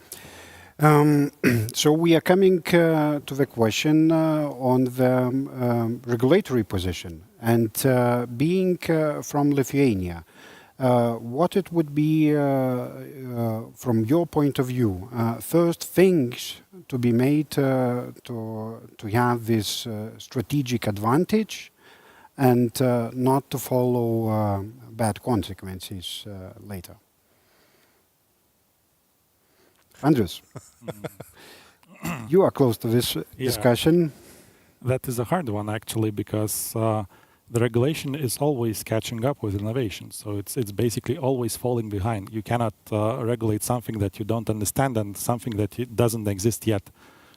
So we are coming to the question on the regulatory position, and being from Lithuania, what it would be from your point of view, first things to be made to have this strategic advantage and not to follow bad consequences later. Andres, you are close to this discussion. That is a hard one, actually, because the regulation is always catching up with innovation. So it's basically always falling behind. You cannot regulate something that you don't understand and something that doesn't exist yet.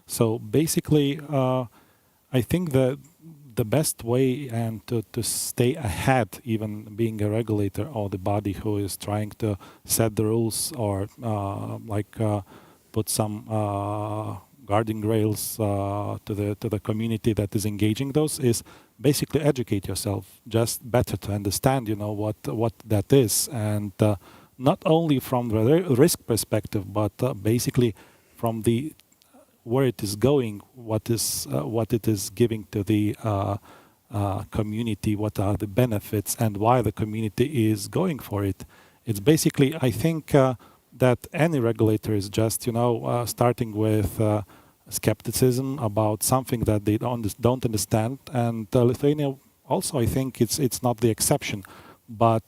So basically, I think that the best way and to stay ahead, even being a regulator or the body who is trying to set the rules or put some guarding rails to the community that is engaging those, is basically educate yourself just better to understand, what that is, and not only from the risk perspective, but basically from the where it is going, what it is giving to the community, what are the benefits, and why the community is going for it. It's basically, I think, that any regulator is just, starting with skepticism about something that they don't understand. And Lithuania also, I think, it's not the exception. But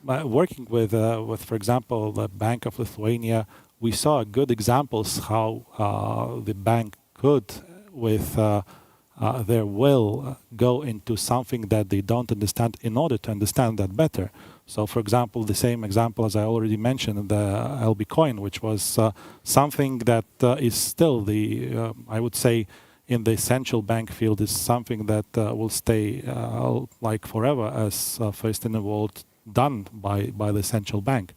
working with, for example, the Bank of Lithuania, we saw good examples how the bank could, with they will go into something that they don't understand in order to understand that better. So, for example, the same example as I already mentioned, the LB coin, which was something that is still the, I would say, in the central bank field, is something that will stay like forever as first in the world done by the central bank.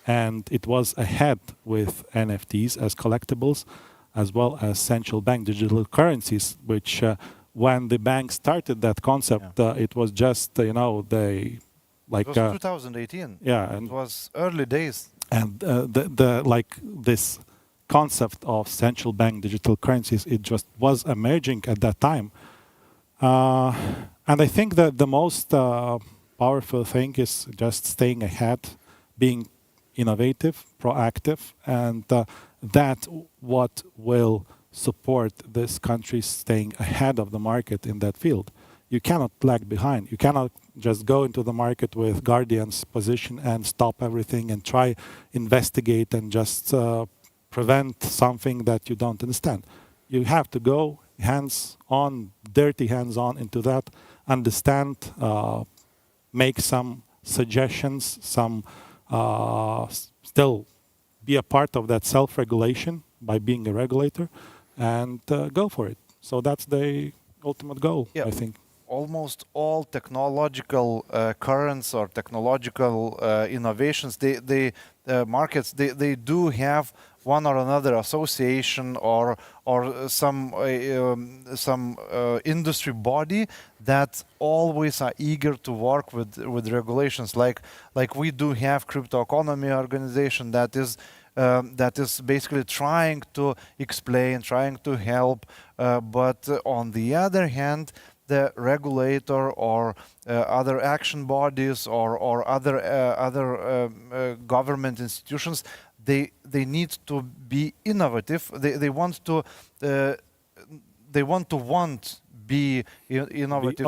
And it was ahead with NFTs as collectibles, as well as central bank digital currencies, which when the bank started that concept, it was just, they like... It was 2018. Yeah. And it was early days. And like this concept of central bank digital currencies, it just was emerging at that time. And I think that the most powerful thing is just staying ahead, being innovative, proactive, and that what will support this country staying ahead of the market in that field. You cannot lag behind. You cannot just go into the market with Guardian's position and stop everything and try investigate and just prevent something that you don't understand. You have to go hands-on, dirty hands-on into that, understand, make some suggestions, some still be a part of that self-regulation by being a regulator, and go for it. So that's the ultimate goal, I think. Almost all technological currents or technological innovations, markets, they do have one or another association or some industry body that always are eager to work with regulations. Like we do have crypto economy organization that is basically trying to explain, trying to help, but on the other hand, the regulator or other action bodies or other government institutions, they need to be innovative. They want to be innovative,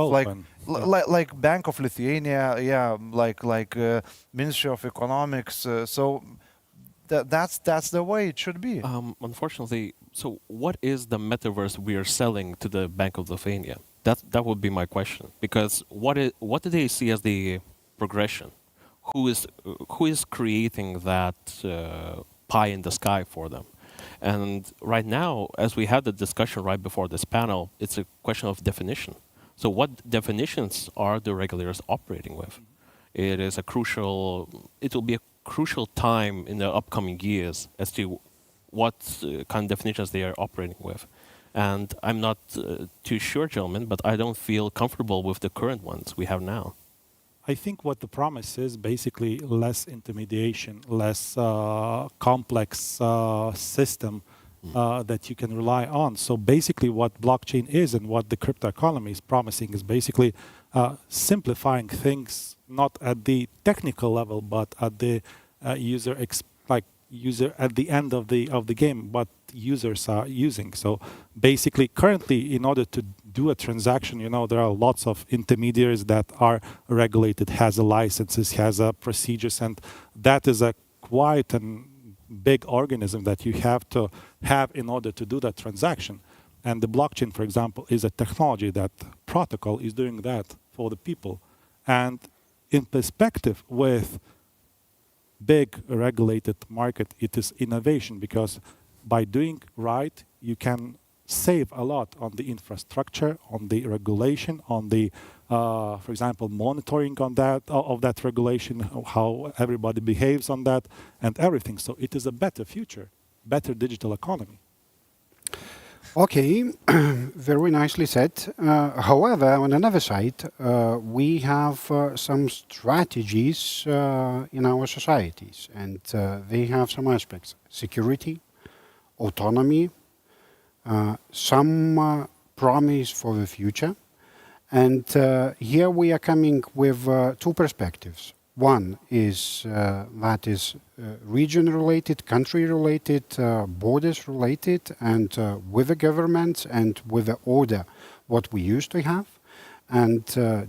like Bank of Lithuania, like Ministry of Economics. So that's the way it should be. Unfortunately, so what is the metaverse we are selling to the Bank of Lithuania? That would be my question, because what do they see as the progression? Who is creating that pie in the sky for them? And right now, as we had the discussion right before this panel, it's a question of definition. So what definitions are the regulators operating with? It will be a crucial time in the upcoming years as to what kind of definitions they are operating with. And I'm not too sure, gentlemen, but I don't feel comfortable with the current ones we have now. I think what the promise is basically less intermediation, less complex system that you can rely on. So basically what blockchain is and what the crypto economy is promising is basically simplifying things, not at the technical level, but at the user at the end of the game, what users are using. So basically, currently, in order to do a transaction, there are lots of intermediaries that are regulated, has a licenses, has a procedures, and that is a quite a big organism that you have to have in order to do that transaction. And the blockchain, for example, is a technology that protocol is doing that for the people. And in perspective with big regulated market, it is innovation, because by doing right, you can save a lot on the infrastructure, on the regulation, on the, for example, monitoring on that of that regulation, how everybody behaves on that, and everything. So it is a better future, better digital economy. Okay, very nicely said. However, on another side, we have some strategies in our societies, and they have some aspects: security, autonomy, some promise for the future. And here we are coming with two perspectives. One is that is region-related, country-related, borders-related, and with the government and with the order what we used to have. And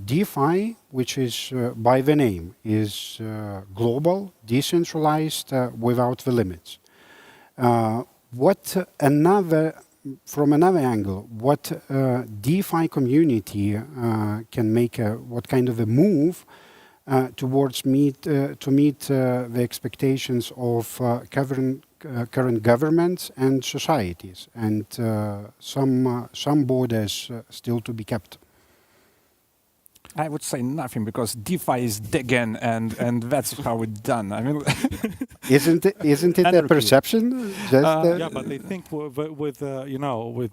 DeFi, which is by the name, is global, decentralized, without the limits. What another from another angle, what DeFi community can make what kind of a move towards to meet the expectations of current governments and societies, and some borders still to be kept. I would say nothing because DeFi is Degen, and that's how it's done. I mean, Isn't it a Anarchy. perception? Yeah, but I think with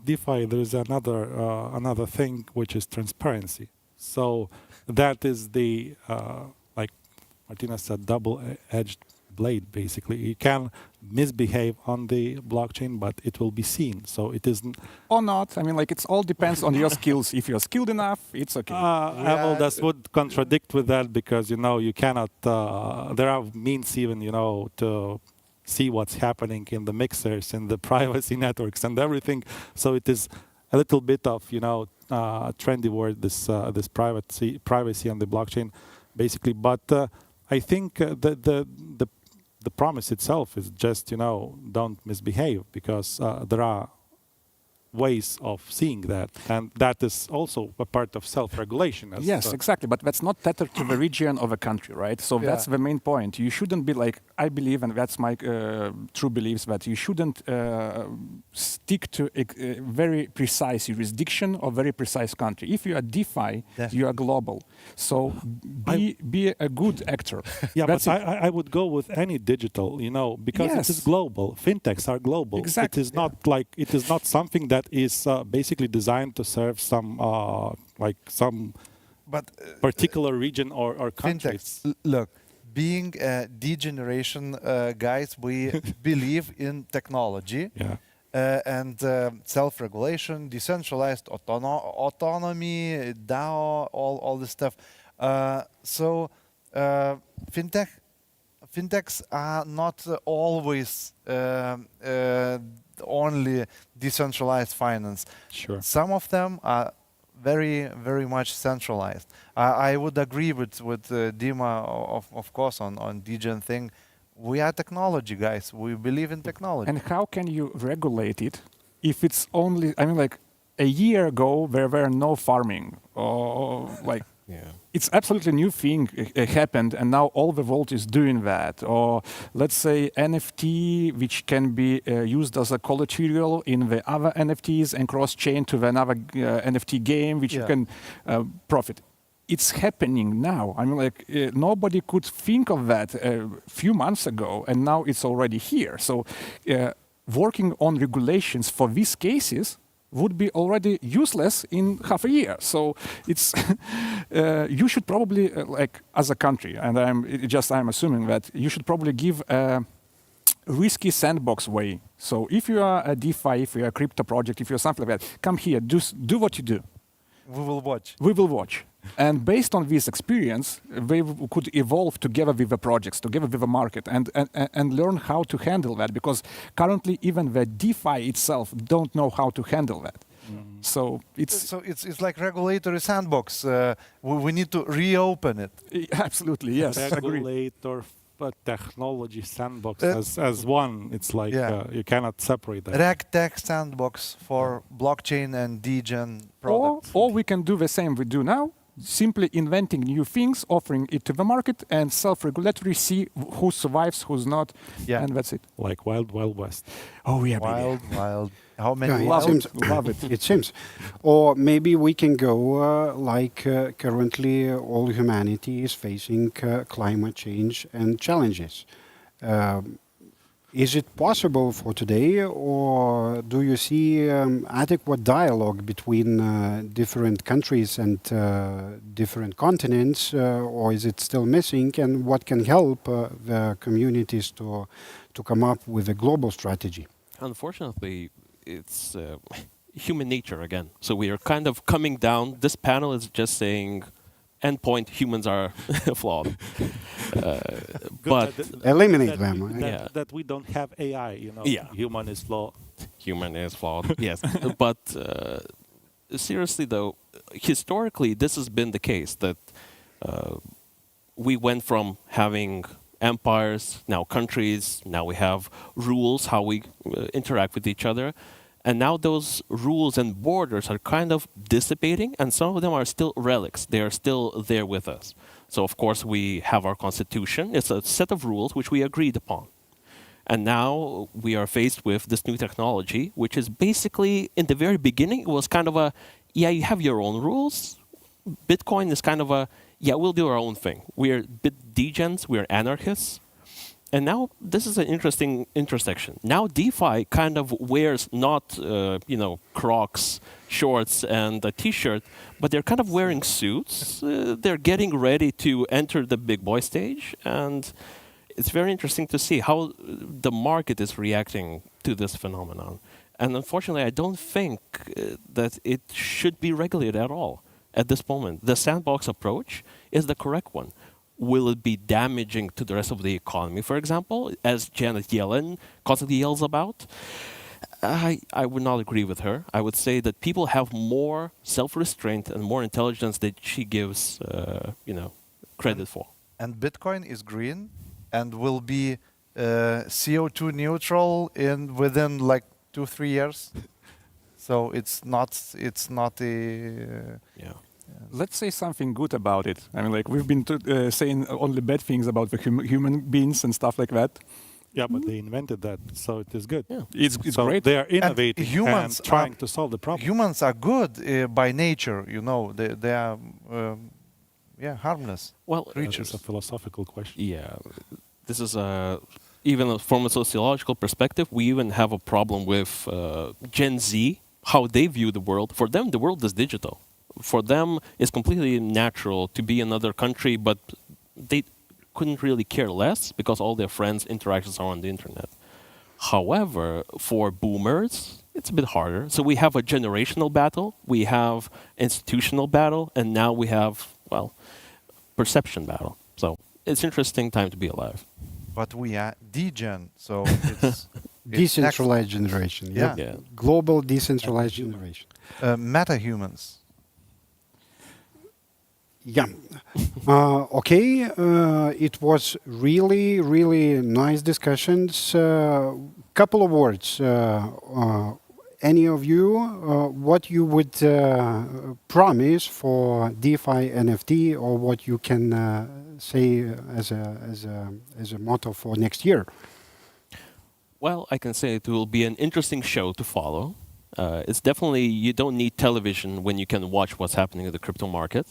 DeFi, there's another thing which is transparency. So that is the like Martina said, double-edged blade. Basically, you can misbehave on the blockchain, but it will be seen. So it isn't. or not. I mean, like, it all depends on your skills. If you're skilled enough, it's okay. Avaldas would contradict with that because you cannot. There are means even to see what's happening in the mixers and the privacy networks and everything. So it is a little bit of trendy word, this privacy on the blockchain, basically. But I think the promise itself is just don't misbehave, because there are ways of seeing that, and that is also a part of self-regulation. Yes, exactly. But that's not tethered to the region of a country, right? So that's the main point. You shouldn't be like, I believe, and that's my true beliefs, that you shouldn't stick to a very precise jurisdiction or very precise country. If you are DeFi, you are global. So be a good actor. Yeah, That's but I would go with any digital, because it is global. Fintechs are global. Exactly. It is not like it is not something that is basically designed to serve some particular region or country. Fintechs, look, being a D-generation guys, we believe in technology. Yeah. And self-regulation, decentralized autonomy, DAO, all this stuff. So fintechs are not always only decentralized finance. Sure. Some of them are very, very much centralized. I would agree with Dima, of course, on DGen thing. We are technology guys. We believe in technology. And how can you regulate it if it's only, I mean, like a year ago there were no farming, or like it's absolutely new thing happened, and now all the world is doing that. Or let's say NFT, which can be used as a collateral in the other NFTs and cross-chain to another NFT game, which you can profit. It's happening now. I mean, like nobody could think of that a few months ago, and now it's already here. So working on regulations for these cases would be already useless in half a year. So it's you should probably, like as a country, and I'm assuming that you should probably give a risky sandbox way. So if you are a DeFi, if you are a crypto project, if you're something like that, come here, do what you do. We will watch. We will watch. And based on this experience, we could evolve together with the projects, together with the market, and learn how to handle that. Because currently, even the DeFi itself don't know how to handle that. So it's like regulatory sandbox. We need to reopen it. Absolutely, yes. Regulator, but technology sandbox as one. It's like you cannot separate that. RegTech sandbox for blockchain and DGen products. Or we can do the same we do now. Simply inventing new things, offering it to the market, and self-regulatory, see who survives, who's not, and that's it. Like Wild West. Oh yeah, wild. How many? Love it. It seems. Or maybe we can go like currently all humanity is facing climate change and challenges. Is it possible for today, or do you see adequate dialogue between different countries and different continents, or is it still missing? And what can help the communities to come up with a global strategy? Unfortunately, it's human nature again. So we are kind of coming down. This panel is just saying, endpoint, humans are flawed. But eliminate them. That we don't have AI, human is flawed. Human is flawed, yes. But seriously though, historically this has been the case that we went from having empires, now countries, now we have rules, how we interact with each other. And now those rules and borders are kind of dissipating, and some of them are still relics. They are still there with us. So, of course, we have our constitution. It's a set of rules which we agreed upon. And now we are faced with this new technology, which is basically, in the very beginning, it was kind of a, yeah, you have your own rules. Bitcoin is kind of a, yeah, we'll do our own thing. We're bit degens, we're anarchists. And now this is an interesting intersection. Now DeFi kind of wears not, Crocs, shorts, and a T-shirt, but they're kind of wearing suits. They're getting ready to enter the big boy stage, and it's very interesting to see how the market is reacting to this phenomenon. And unfortunately, I don't think that it should be regulated at all at this moment. The sandbox approach is the correct one. Will it be damaging to the rest of the economy, for example, as Janet Yellen constantly yells about? I would not agree with her. I would say that people have more self-restraint and more intelligence that she gives, credit for. And Bitcoin is green and will be CO2 neutral within like 2-3 years. So it's not a Yeah. Let's say something good about it. I mean, like we've been saying only bad things about the human beings and stuff like that. Yeah, but they invented that, so it is good. Yeah. It's So great. they are innovating humans and trying are- to solve the problem. humans are good by nature, they are harmless Well, creatures. It's a philosophical question. yeah, this is even from a sociological perspective, we even have a problem with Gen Z, how they view the world. For them, the world is digital. For them, it's completely natural to be in another country, but they couldn't really care less because all their friends' interactions are on the internet. However, for boomers, it's a bit harder. So we have a generational battle, we have institutional battle, and now we have, well, perception battle. So it's interesting time to be alive. But we are degen, so it's Decentralized generation. Yeah. Yeah. Global decentralized generation. meta-humans. Yeah. Okay. It was really, really nice discussions. Couple of words. Any of you, what you would promise for DeFi NFT, or what you can say as a motto for next year? Well, I can say it will be an interesting show to follow. It's definitely, you don't need television when you can watch what's happening in the crypto market.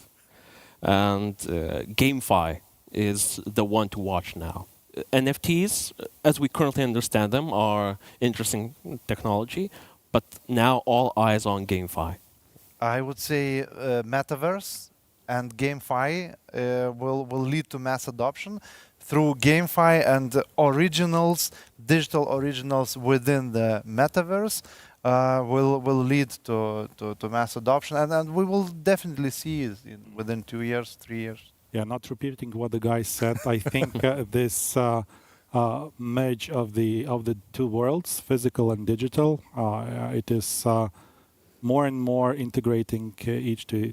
And GameFi is the one to watch now. NFTs, as we currently understand them, are interesting technology, but now all eyes on GameFi. I would say metaverse and GameFi will lead to mass adoption through GameFi and originals, digital originals within the metaverse will lead to mass adoption, and we will definitely see it within 2 years, 3 years. Yeah, not repeating what the guy said. I think this merge of the two worlds, physical and digital, it is more and more integrating each to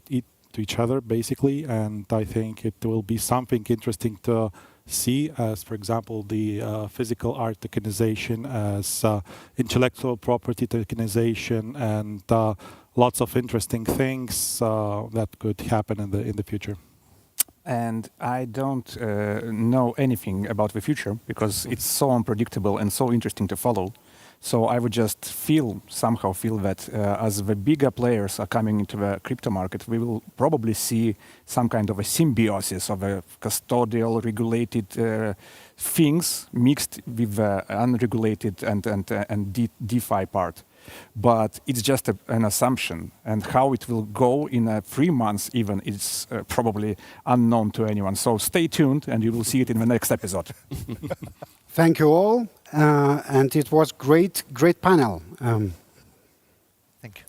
each other, basically. And I think it will be something interesting to see, as for example, the physical art tokenization, as intellectual property tokenization, and lots of interesting things that could happen in the future. And I don't know anything about the future because it's so unpredictable and so interesting to follow. So I would just somehow feel that as the bigger players are coming into the crypto market, we will probably see some kind of a symbiosis of a custodial, regulated things mixed with the unregulated and DeFi part. But it's just an assumption, and how it will go in 3 months even is probably unknown to anyone. So stay tuned, and you will see it in the next episode. Thank you all, and it was great panel. Thank you.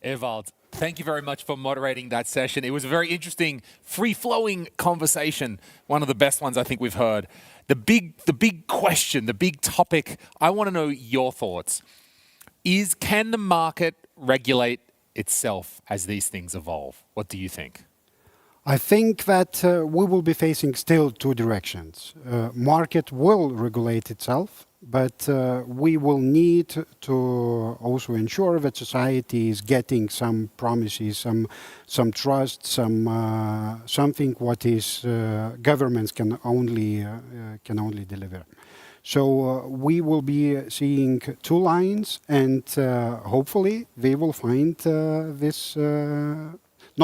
Evald, thank you very much for moderating that session. It was a very interesting, free-flowing conversation, one of the best ones I think we've heard. The big question, the big topic, I want to know your thoughts, is can the market regulate itself as these things evolve? What do you think? I think that we will be facing still two directions. Market will regulate itself, but we will need to also ensure that society is getting some promises, some trust, something what is governments can only deliver. So we will be seeing two lines, and hopefully they will find this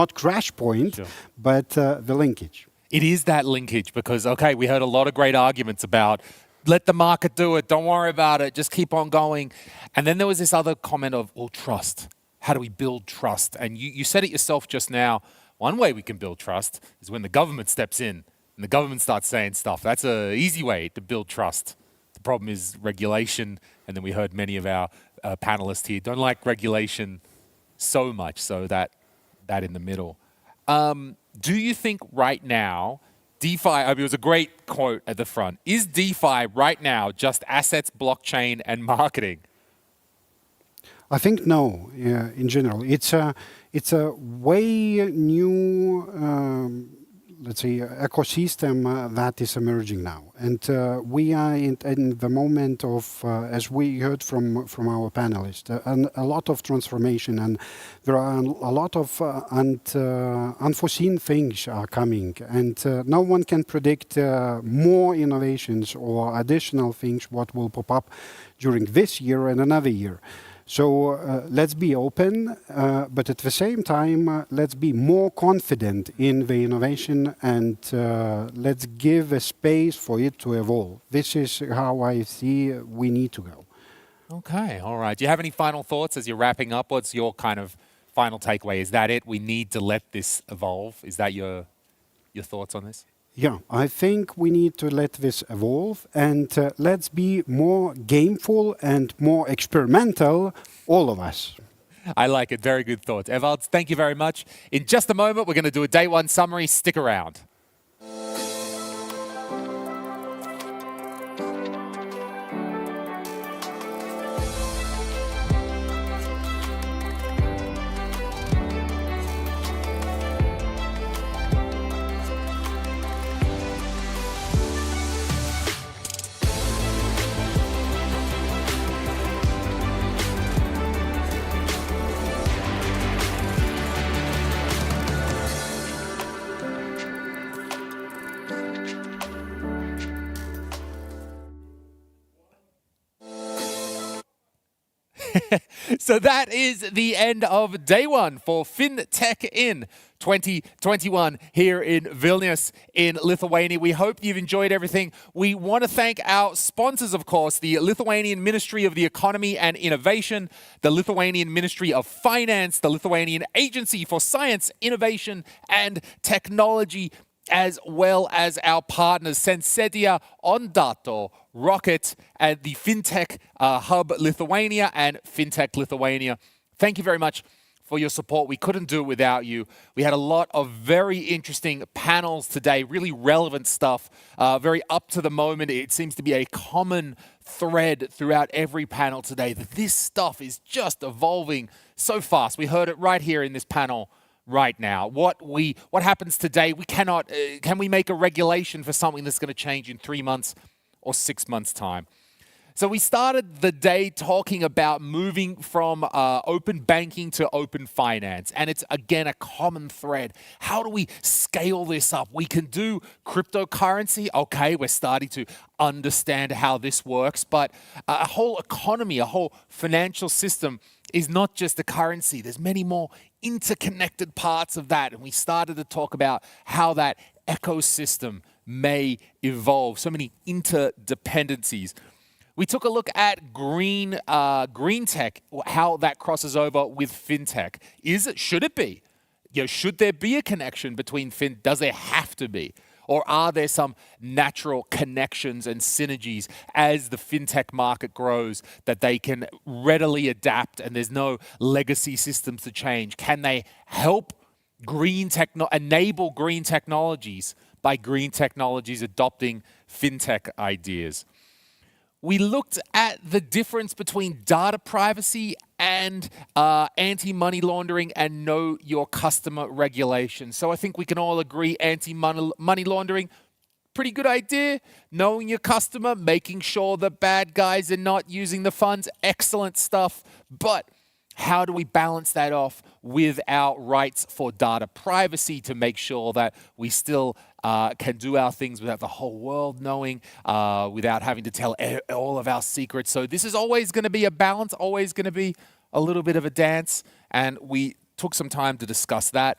not crash point, Sure. but the linkage. It is that linkage because, okay, we heard a lot of great arguments about let the market do it, don't worry about it, just keep on going. And then there was this other comment of, well, trust. How do we build trust? And you said it yourself just now. One way we can build trust is when the government steps in and the government starts saying stuff. That's an easy way to build trust. The problem is regulation. And then we heard many of our panelists here don't like regulation so much, so that in the middle. Do you think right now, DeFi, I mean, it was a great quote at the front. Is DeFi right now just assets, blockchain, and marketing? I think no. In general, it's a way new, let's say, ecosystem that is emerging now, and we are in the moment of, as we heard from our panelists, a lot of transformation, and there are a lot of unforeseen things are coming, and no one can predict more innovations or additional things what will pop up during this year and another year. So let's be open, but at the same time, let's be more confident in the innovation, and let's give a space for it to evolve. This is how I see we need to go. Okay, all right. Do you have any final thoughts as you're wrapping up? What's your kind of final takeaway? Is that it? We need to let this evolve? Is that your thoughts on this? Yeah, I think we need to let this evolve, and let's be more gameful and more experimental, all of us. I like it. Very good thoughts. Evald, thank you very much. In just a moment, we're going to do a day one summary. Stick around. So that is the end of day one for FinTech in 2021 here in Vilnius in Lithuania. We hope you've enjoyed everything. We want to thank our sponsors, of course, the Lithuanian Ministry of the Economy and Innovation, the Lithuanian Ministry of Finance, the Lithuanian Agency for Science, Innovation and Technology, as well as our partners Sensedia, Ondato, Rocket, and the FinTech Hub Lithuania and FinTech Lithuania. Thank you very much for your support. We couldn't do it without you. We had a lot of very interesting panels today, really relevant stuff, very up to the moment. It seems to be a common thread throughout every panel today that this stuff is just evolving so fast. We heard it right here in this panel right now. What happens today, we cannot, can we make a regulation for something that's going to change in 3 months or 6 months' time? So we started the day talking about moving from open banking to open finance. And it's, again, a common thread. How do we scale this up? We can do cryptocurrency. Okay, we're starting to understand how this works. But a whole economy, a whole financial system is not just a currency. There's many more interconnected parts of that. And we started to talk about how that ecosystem may evolve. So many interdependencies. We took a look at green tech, how that crosses over with fintech. Should it be? Should there be a connection between does there have to be? Or are there some natural connections and synergies as the fintech market grows that they can readily adapt and there's no legacy systems to change? Can they help enable green technologies by green technologies adopting fintech ideas? We looked at the difference between data privacy and anti-money laundering and know your customer regulation. So I think we can all agree anti-money laundering, pretty good idea. Knowing your customer, making sure the bad guys are not using the funds, excellent stuff. But how do we balance that off with our rights for data privacy to make sure that we still can do our things without the whole world knowing, without having to tell all of our secrets? So this is always going to be a balance, always going to be a little bit of a dance, and we took some time to discuss that.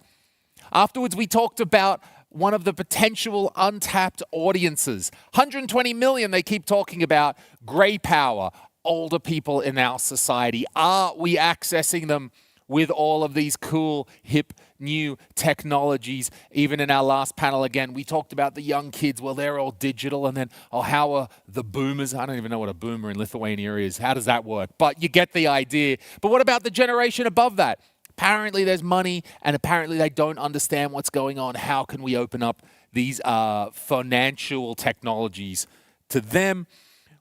Afterwards, we talked about one of the potential untapped audiences. 120 million they keep talking about, grey power, older people in our society. Are we accessing them with all of these cool, hip, new technologies? Even in our last panel, again, we talked about the young kids. Well, they're all digital. And then, how are the boomers? I don't even know what a boomer in Lithuania is. How does that work? But you get the idea. But what about the generation above that? Apparently there's money, and apparently they don't understand what's going on. How can we open up these financial technologies to them?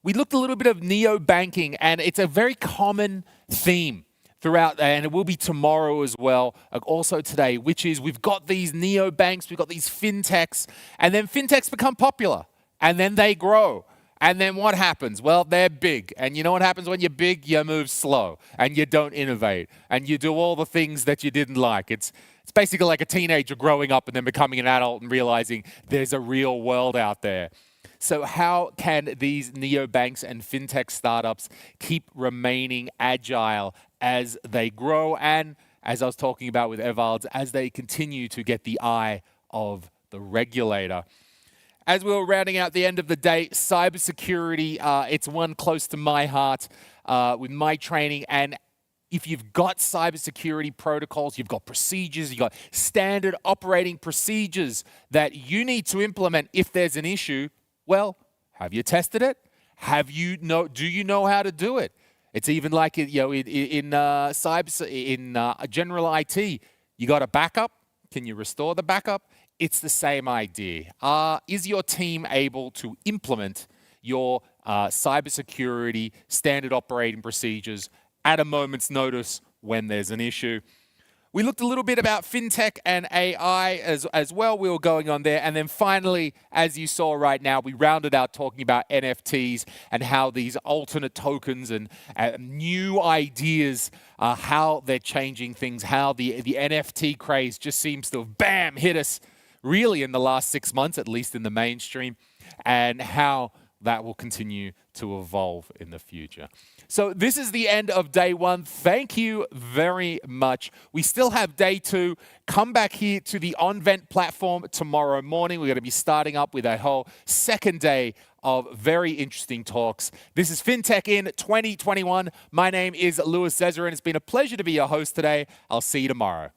We looked a little bit of neo-banking, and it's a very common theme throughout, and it will be tomorrow as well, also today, which is we've got these neo-banks, we've got these fintechs, and then fintechs become popular, and then they grow. And then what happens? Well, they're big. And you know what happens when you're big? You move slow, and you don't innovate, and you do all the things that you didn't like. It's basically like a teenager growing up and then becoming an adult and realizing there's a real world out there. So how can these neobanks and fintech startups keep remaining agile as they grow and, as I was talking about with Evalds, as they continue to get the eye of the regulator? As we were rounding out the end of the day, cybersecurity, it's one close to my heart with my training. And if you've got cybersecurity protocols, you've got procedures, you've got standard operating procedures that you need to implement if there's an issue, well, have you tested it? Do you know how to do it? It's even like in general IT, you got a backup. Can you restore the backup? It's the same idea. Is your team able to implement your cybersecurity standard operating procedures at a moment's notice when there's an issue? We looked a little bit about fintech and AI as well. We were going on there. And then finally, as you saw right now, we rounded out talking about NFTs and how these alternate tokens and new ideas, how they're changing things, how the NFT craze just seems to have, bam, hit us really in the last 6 months, at least in the mainstream, and how that will continue to evolve in the future. So this is the end of day one. Thank you very much. We still have day two. Come back here to the OnVent platform tomorrow morning. We're going to be starting up with a whole second day of very interesting talks. This is FinTech in 2021. My name is Louis Zezeran. It's been a pleasure to be your host today. I'll see you tomorrow.